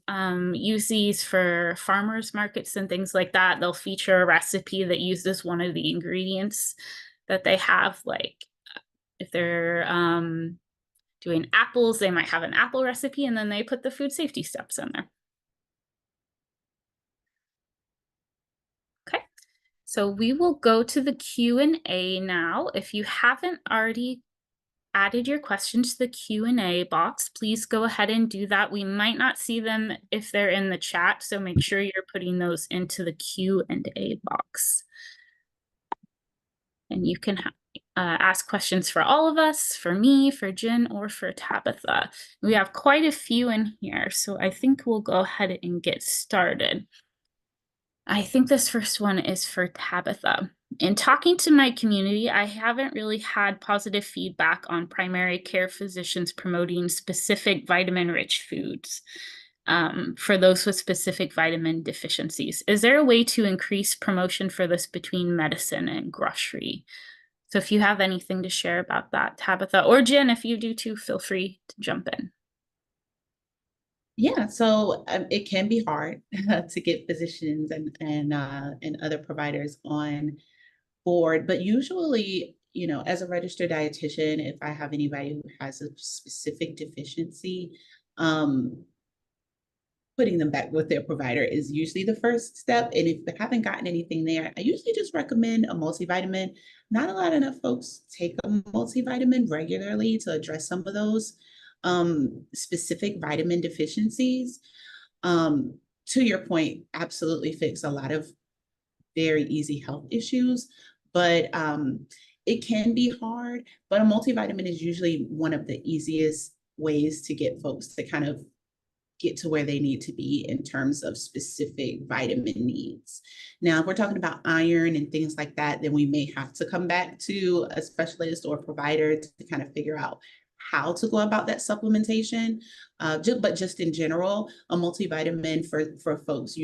use these for farmers markets and things like that. They'll feature a recipe that uses one of the ingredients that they have, like If they're doing apples, they might have an apple recipe, and then they put the food safety steps in there. Okay, so we will go to the Q&A now. If you haven't already added your questions to the Q&A box, please go ahead and do that. We might not see them if they're in the chat, so make sure you're putting those into the Q&A box. And you can ask questions for all of us, for me, for Jenn, or for Tabitha. We have quite a few in here, so I think we'll go ahead and get started. I think this first one is for Tabitha. In talking to my community, I haven't really had positive feedback on primary care physicians promoting specific vitamin-rich foods for those with specific vitamin deficiencies. Is there a way to increase promotion for this between medicine and grocery? So if you have anything to share about that, Tabitha, or Jenn, if you do too, feel free to jump in. Yeah, so it can be hard to get physicians and other providers on board, but usually, you know, as a registered dietitian, if I have anybody who has a specific deficiency, putting them back with their provider is usually the first step. And if they haven't gotten anything there, I usually just recommend a multivitamin. Not a lot enough folks take a multivitamin regularly to address some of those specific vitamin deficiencies. To your point, absolutely fix a lot of very easy health issues, but it can be hard. But a multivitamin is usually one of the easiest ways to get folks to kind of get to where they need to be in terms of specific vitamin needs. Now, if we're talking about iron and things like that, then we may have to come back to a specialist or a provider to kind of figure out how to go about that supplementation. But just in general, a multivitamin for folks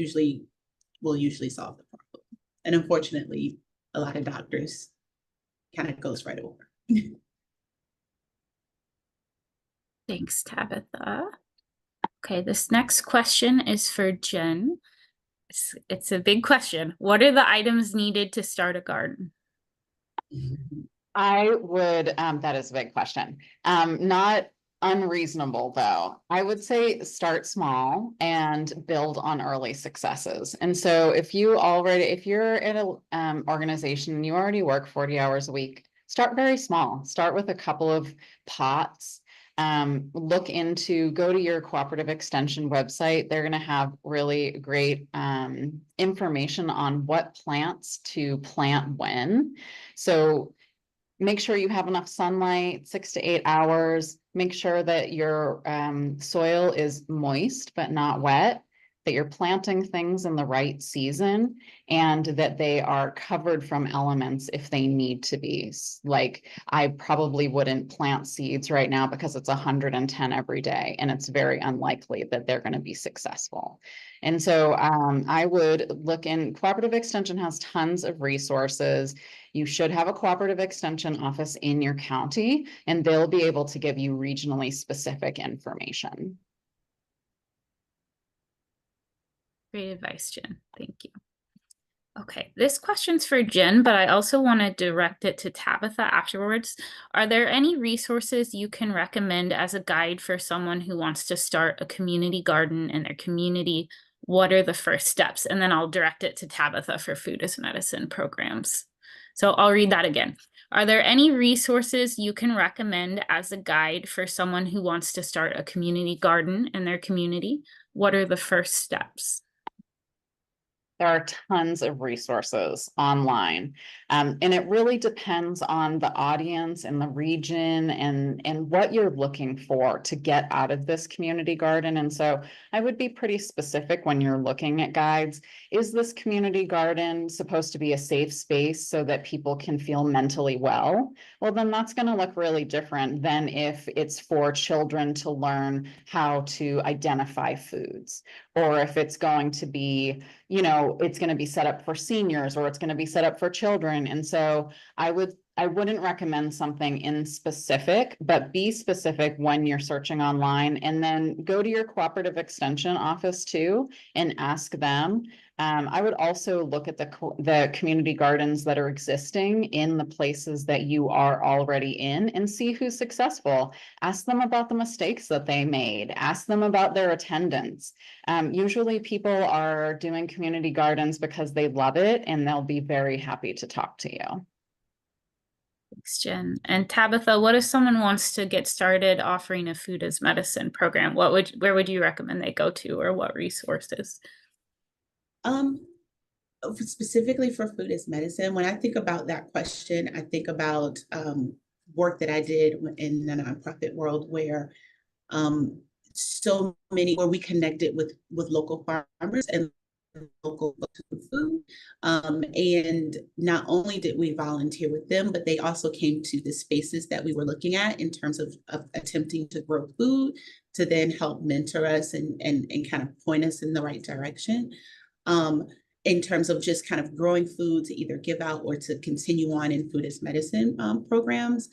will usually solve the problem. And unfortunately, a lot of doctors kind of goes right over. Thanks, Tabitha. Okay, this next question is for Jenn. It's a big question. What are the items needed to start a garden? I would, that is a big question. Not unreasonable though. I would say start small and build on early successes. And so if you're at an organization and you already work 40 hours a week, start very small. Start with a couple of pots. Go to your cooperative extension website. They're going to have really great information on what plants to plant when. So make sure you have enough sunlight, 6 to 8 hours. Make sure that your soil is moist but not wet, that you're planting things in the right season, and that they are covered from elements if they need to be. Like, I probably wouldn't plant seeds right now because it's 110 every day, and it's very unlikely that they're going to be successful. And so I would look in. Cooperative Extension has tons of resources. You should have a cooperative extension office in your county, and they'll be able to give you regionally specific information. Great advice, Jenn. Thank you. Okay, this question's for Jenn, but I also want to direct it to Tabitha afterwards. Are there any resources you can recommend as a guide for someone who wants to start a community garden in their community? What are the first steps? And then I'll direct it to Tabitha for food as medicine programs. So I'll read that again. Are there any resources you can recommend as a guide for someone who wants to start a community garden in their community? What are the first steps? There are tons of resources online, and it really depends on the audience and the region and what you're looking for to get out of this community garden. And so I would be pretty specific when you're looking at guides. Is this community garden supposed to be a safe space so that people can feel mentally well? Well, then that's going to look really different than if it's for children to learn how to identify foods, or if it's going to be, it's going to be set up for seniors, or it's going to be set up for children. And so I wouldn't recommend something in specific, but be specific when you're searching online, and then go to your cooperative extension office too and ask them, I would also look at the community gardens that are existing in the places that you are already in and see who's successful. Ask them about the mistakes that they made. Ask them about their attendance. Usually people are doing community gardens because they love it and they'll be very happy to talk to you. Thanks, Jen. And Tabitha, what if someone wants to get started offering a food as medicine program? Where would you recommend they go to, or what resources? Specifically for food as medicine, when I think about that question, I think about work that I did in the nonprofit world where so many, where we connected with local farmers and local food. And not only did we volunteer with them, but they also came to the spaces that we were looking at in terms of attempting to grow food to then help mentor us and kind of point us in the right direction. In terms of just kind of growing food to either give out or to continue on in food as medicine programs.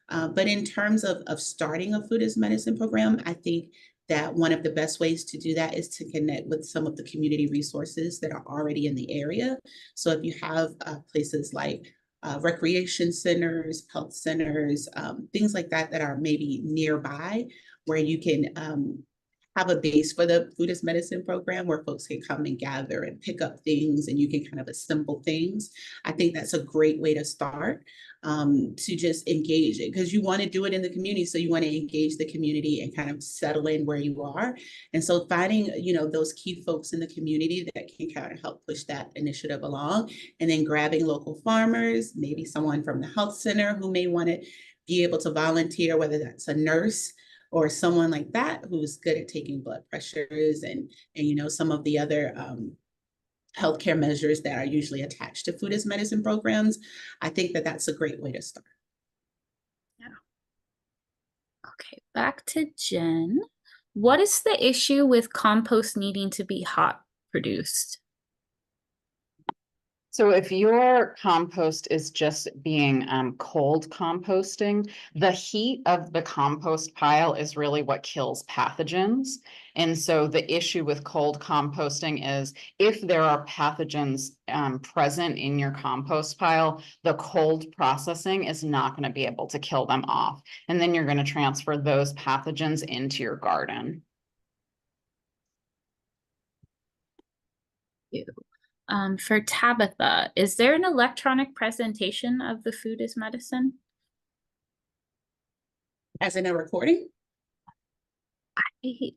But in terms of starting a food as medicine program, I think that one of the best ways to do that is to connect with some of the community resources that are already in the area. So if you have places like recreation centers, health centers, things like that that are maybe nearby where you can have a base for the food as medicine program where folks can come and gather and pick up things and you can kind of assemble things. I think that's a great way to start, to just engage it, because you want to do it in the community. So you want to engage the community and kind of settle in where you are. And so finding, those key folks in the community that can kind of help push that initiative along, and then grabbing local farmers, maybe someone from the health center who may want to be able to volunteer, whether that's a nurse or someone like that who's good at taking blood pressures and some of the other healthcare measures that are usually attached to food as medicine programs. I think that that's a great way to start. Yeah. Okay, back to Jen. What is the issue with compost needing to be hot produced? So if your compost is just being cold composting, the heat of the compost pile is really what kills pathogens. And so the issue with cold composting is if there are pathogens present in your compost pile, the cold processing is not going to be able to kill them off. And then you're going to transfer those pathogens into your garden. For Tabitha, is there an electronic presentation of the food as medicine? As in a recording? I'm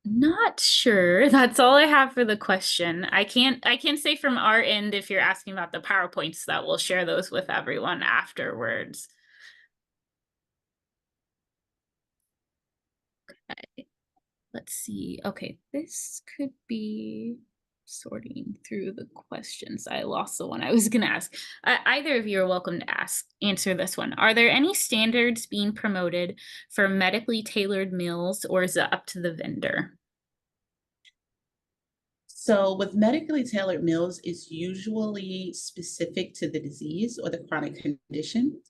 not sure. That's all I have for the question. I can't say from our end if you're asking about the PowerPoints that we'll share those with everyone afterwards. Okay. Let's see. Okay, this could be sorting through the questions. I lost the one I was going to ask. Either of you are welcome to answer this one. Are there any standards being promoted for medically tailored meals, or is it up to the vendor? So with medically tailored meals, it's usually specific to the disease or the chronic condition.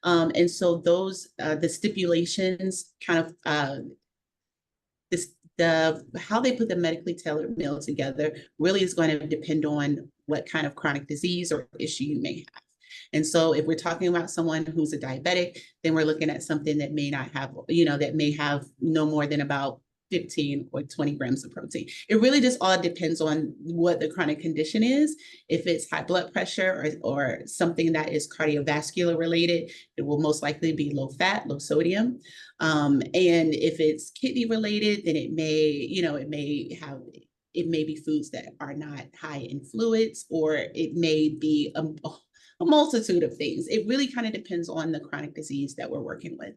And so those, the stipulations kind of, how they put the medically tailored meal together really is going to depend on what kind of chronic disease or issue you may have. And so if we're talking about someone who's a diabetic, then we're looking at something that may not have, that may have no more than about 15 or 20 grams of protein. It really just all depends on what the chronic condition is. If it's high blood pressure or something that is cardiovascular related, it will most likely be low fat, low sodium. And if it's kidney related, then it may be foods that are not high in fluids, or it may be a multitude of things. It really kind of depends on the chronic disease that we're working with,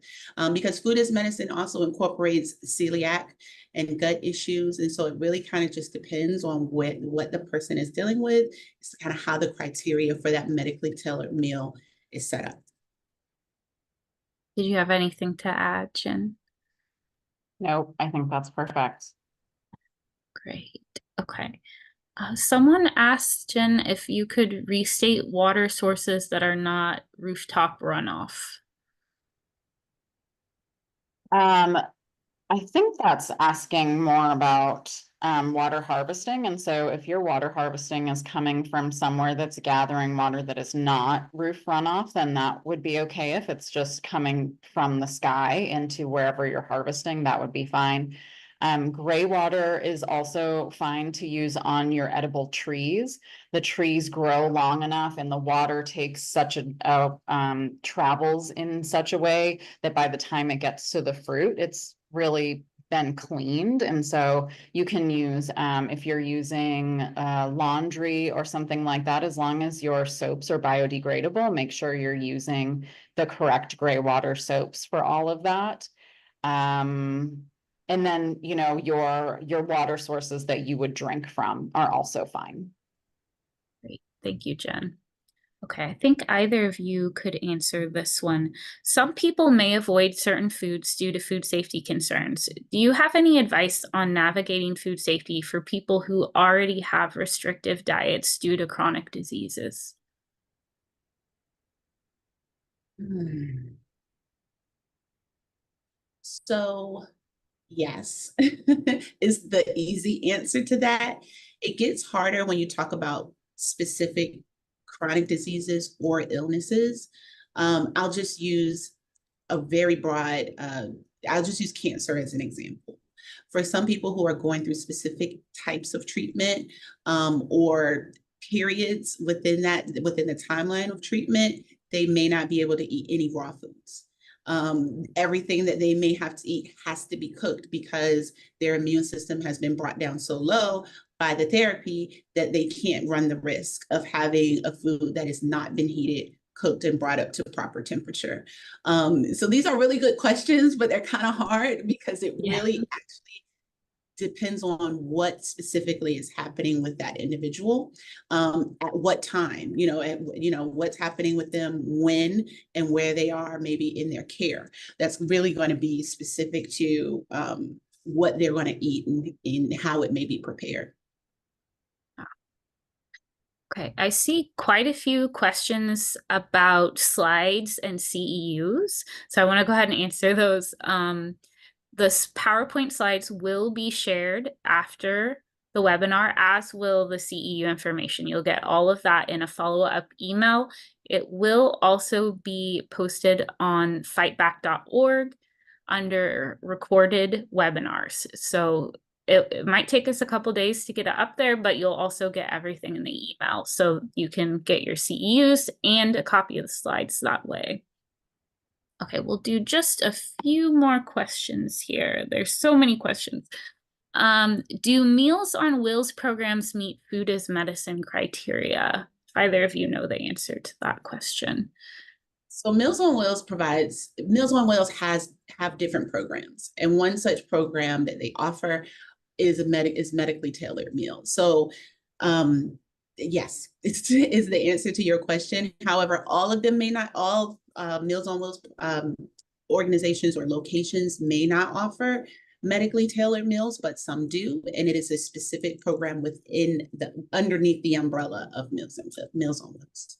because food as medicine also incorporates celiac and gut issues. And so it really kind of just depends on what the person is dealing with. It's kind of how the criteria for that medically tailored meal is set up. Did you have anything to add, Jen? No, I think that's perfect. Great. Okay. Someone asked Jen if you could restate water sources that are not rooftop runoff. I think that's asking more about water harvesting. And so if your water harvesting is coming from somewhere that's gathering water that is not roof runoff, then that would be okay. If it's just coming from the sky into wherever you're harvesting, that would be fine. Gray water is also fine to use on your edible trees. The trees grow long enough and the water takes such travels in such a way that by the time it gets to the fruit, it's really been cleaned. And so you can use, if you're using laundry or something like that, as long as your soaps are biodegradable, make sure you're using the correct gray water soaps for all of that. And then, you know, your water sources that you would drink from are also fine. Great. Thank you, Jen. Okay, I think either of you could answer this one. Some people may avoid certain foods due to food safety concerns. Do you have any advice on navigating food safety for people who already have restrictive diets due to chronic diseases? So yes, is the easy answer to that. It gets harder when you talk about specific chronic diseases or illnesses. I'll just use a very broad, I'll just use cancer as an example. For some people who are going through specific types of treatment or periods within the timeline of treatment, they may not be able to eat any raw foods. Everything that they may have to eat has to be cooked because their immune system has been brought down so low by the therapy that they can't run the risk of having a food that has not been heated, cooked, and brought up to proper temperature. So these are really good questions, but they're kind of hard because it really actually depends on what specifically is happening with that individual, at what time, what's happening with them, when and where they are maybe in their care. That's really going to be specific to what they're going to eat and how it may be prepared. Okay, I see quite a few questions about slides and CEUs. So I want to go ahead and answer those. The PowerPoint slides will be shared after the webinar, as will the CEU information. You'll get all of that in a follow-up email. It will also be posted on fightback.org under recorded webinars. So it might take us a couple days to get it up there, but you'll also get everything in the email. So you can get your CEUs and a copy of the slides that way. Okay, we'll do just a few more questions here. There's so many questions. Do Meals on Wheels programs meet food as medicine criteria? If either of you know the answer to that question. So Meals on Wheels have different programs, and one such program that they offer is medically tailored meal. So yes, is the answer to your question. However, all of them may not, all Meals on Wheels organizations or locations may not offer medically tailored meals, but some do, and it is a specific program underneath the umbrella of Meals on Wheels.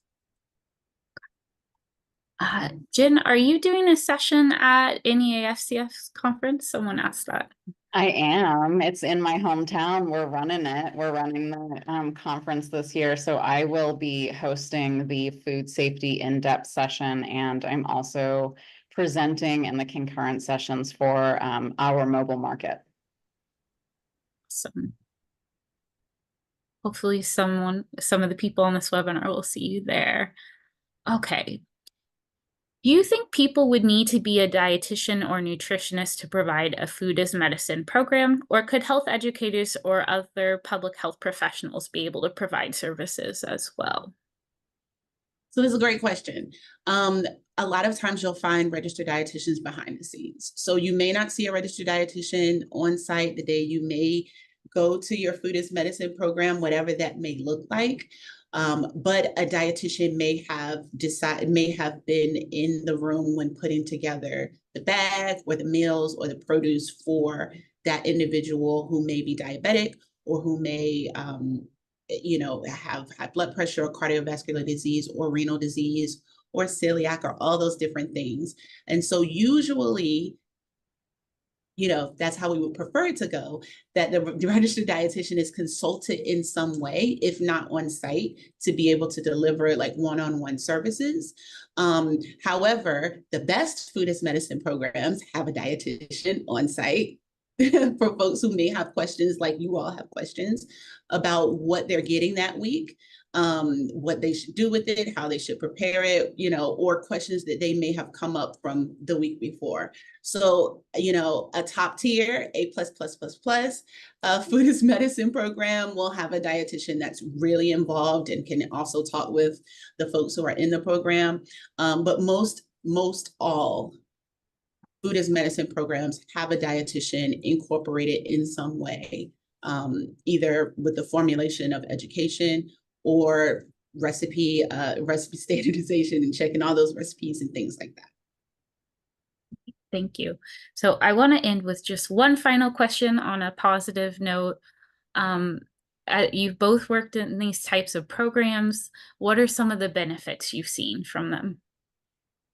Jenn, are you doing a session at NEAFCF's conference? Someone asked that. I am. It's in my hometown. We're running it. We're running the conference this year. So I will be hosting the food safety in-depth session, and I'm also presenting in the concurrent sessions for our mobile market. Awesome. Hopefully some of the people on this webinar will see you there. Okay. Do you think people would need to be a dietitian or nutritionist to provide a food as medicine program, or could health educators or other public health professionals be able to provide services as well? So this is a great question. A lot of times you'll find registered dietitians behind the scenes. So you may not see a registered dietitian on site the day you may go to your food as medicine program, whatever that may look like. But a dietitian may have been in the room when putting together the bag or the meals or the produce for that individual who may be diabetic or who may have high blood pressure or cardiovascular disease or renal disease or celiac or all those different things. And so usually that's how we would prefer it to go, that the registered dietitian is consulted in some way, if not on site, to be able to deliver like one-on-one services. However, the best food as medicine programs have a dietitian on site for folks who may have questions, like you all have questions about what they're getting that week, what they should do with it, how they should prepare it, or questions that they may have come up from the week before. So, a top tier, A++++, food as medicine program will have a dietitian that's really involved and can also talk with the folks who are in the program. But most all food as medicine programs have a dietitian incorporated in some way, either with the formulation of education or recipe standardization and checking all those recipes and things like that. Thank you. So I want to end with just one final question on a positive note. You've both worked in these types of programs. What are some of the benefits you've seen from them?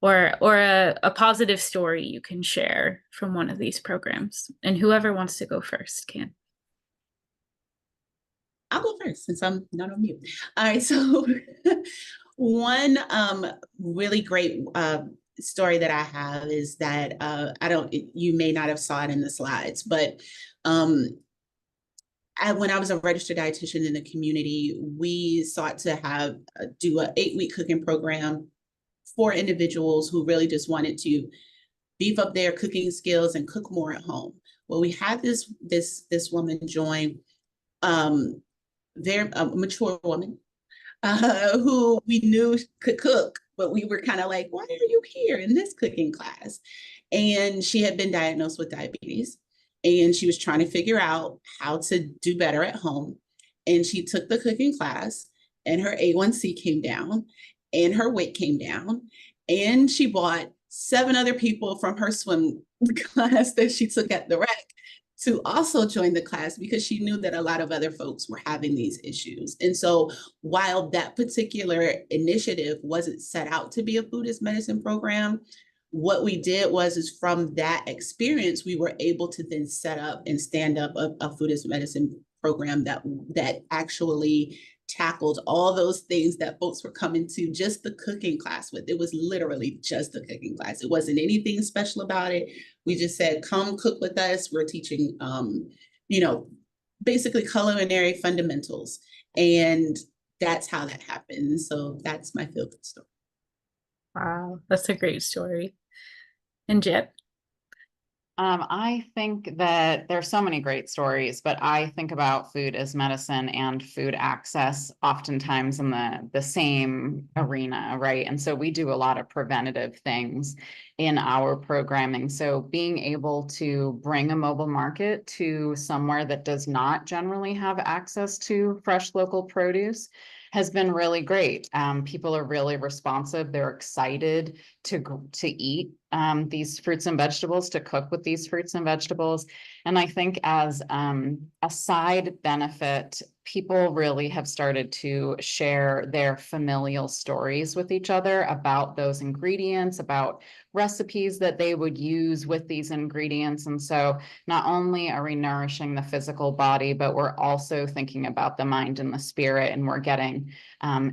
Or a positive story you can share from one of these programs? And whoever wants to go first can. I'll go first since I'm not on mute. All right, so one really great story that I have is that you may not have saw it in the slides, but when I was a registered dietitian in the community, we sought to do an 8-week cooking program for individuals who really just wanted to beef up their cooking skills and cook more at home. Well, we had this woman join, very mature woman, who we knew could cook, but we were kind of like, why are you here in this cooking class? And she had been diagnosed with diabetes, and she was trying to figure out how to do better at home. And she took the cooking class, and her A1C came down, and her weight came down, and she bought 7 other people from her swim class that she took at the rec to also join the class, because she knew that a lot of other folks were having these issues. And so while that particular initiative wasn't set out to be a food as medicine program, what we did is from that experience, we were able to then set up and stand up a food as medicine program that actually tackled all those things that folks were coming to just the cooking class with. It was literally just the cooking class. It wasn't anything special about it. We just said, come cook with us. We're teaching, basically culinary fundamentals. And that's how that happened. So that's my feel good story. Wow, that's a great story. And Jip? I think that there's so many great stories, but I think about food as medicine and food access oftentimes in the same arena, right? And so we do a lot of preventative things in our programming. So being able to bring a mobile market to somewhere that does not generally have access to fresh local produce has been really great. People are really responsive. They're excited to eat these fruits and vegetables, to cook with these fruits and vegetables. And I think as a side benefit, people really have started to share their familial stories with each other about those ingredients, about recipes that they would use with these ingredients. And so not only are we nourishing the physical body, but we're also thinking about the mind and the spirit, and we're getting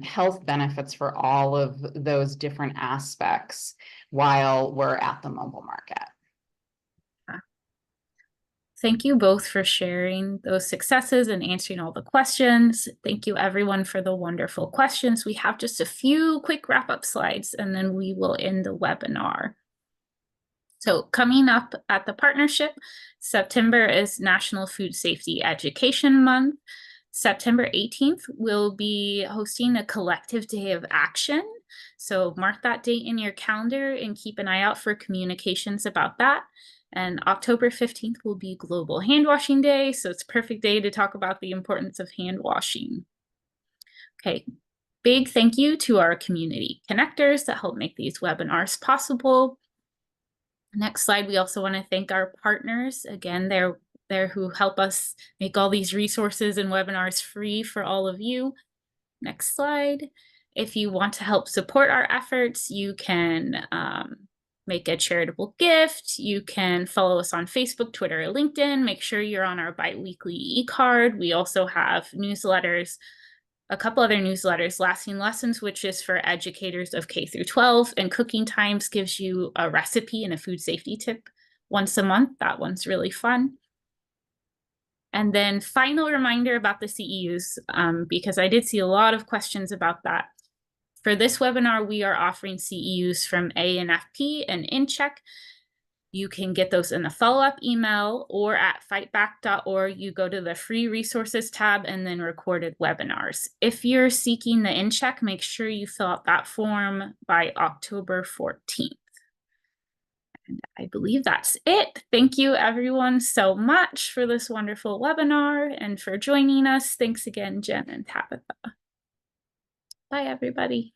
health benefits for all of those different aspects while we're at the mobile market. Thank you both for sharing those successes and answering all the questions. Thank you everyone for the wonderful questions. We have just a few quick wrap-up slides and then we will end the webinar. So coming up at the partnership, September is National Food Safety Education Month. September 18th, we'll be hosting a collective day of action. So mark that date in your calendar and keep an eye out for communications about that. And October 15th will be Global Hand Washing Day. So it's a perfect day to talk about the importance of hand washing. Okay, big thank you to our community connectors that help make these webinars possible. Next slide, we also want to thank our partners. Again, they're there who help us make all these resources and webinars free for all of you. Next slide. If you want to help support our efforts, you can make a charitable gift. You can follow us on Facebook, Twitter, or LinkedIn. Make sure you're on our bi-weekly e-card. We also have newsletters, a couple other newsletters, Lasting Lessons, which is for educators of K through 12, and Cooking Times gives you a recipe and a food safety tip once a month. That one's really fun. And then final reminder about the CEUs, because I did see a lot of questions about that. For this webinar, we are offering CEUs from A&FP and InCheck. You can get those in the follow-up email or at fightback.org. You go to the free resources tab and then recorded webinars. If you're seeking the InCheck, make sure you fill out that form by October 14th. And I believe that's it. Thank you everyone so much for this wonderful webinar and for joining us. Thanks again, Jenn and Tabitha. Bye, everybody.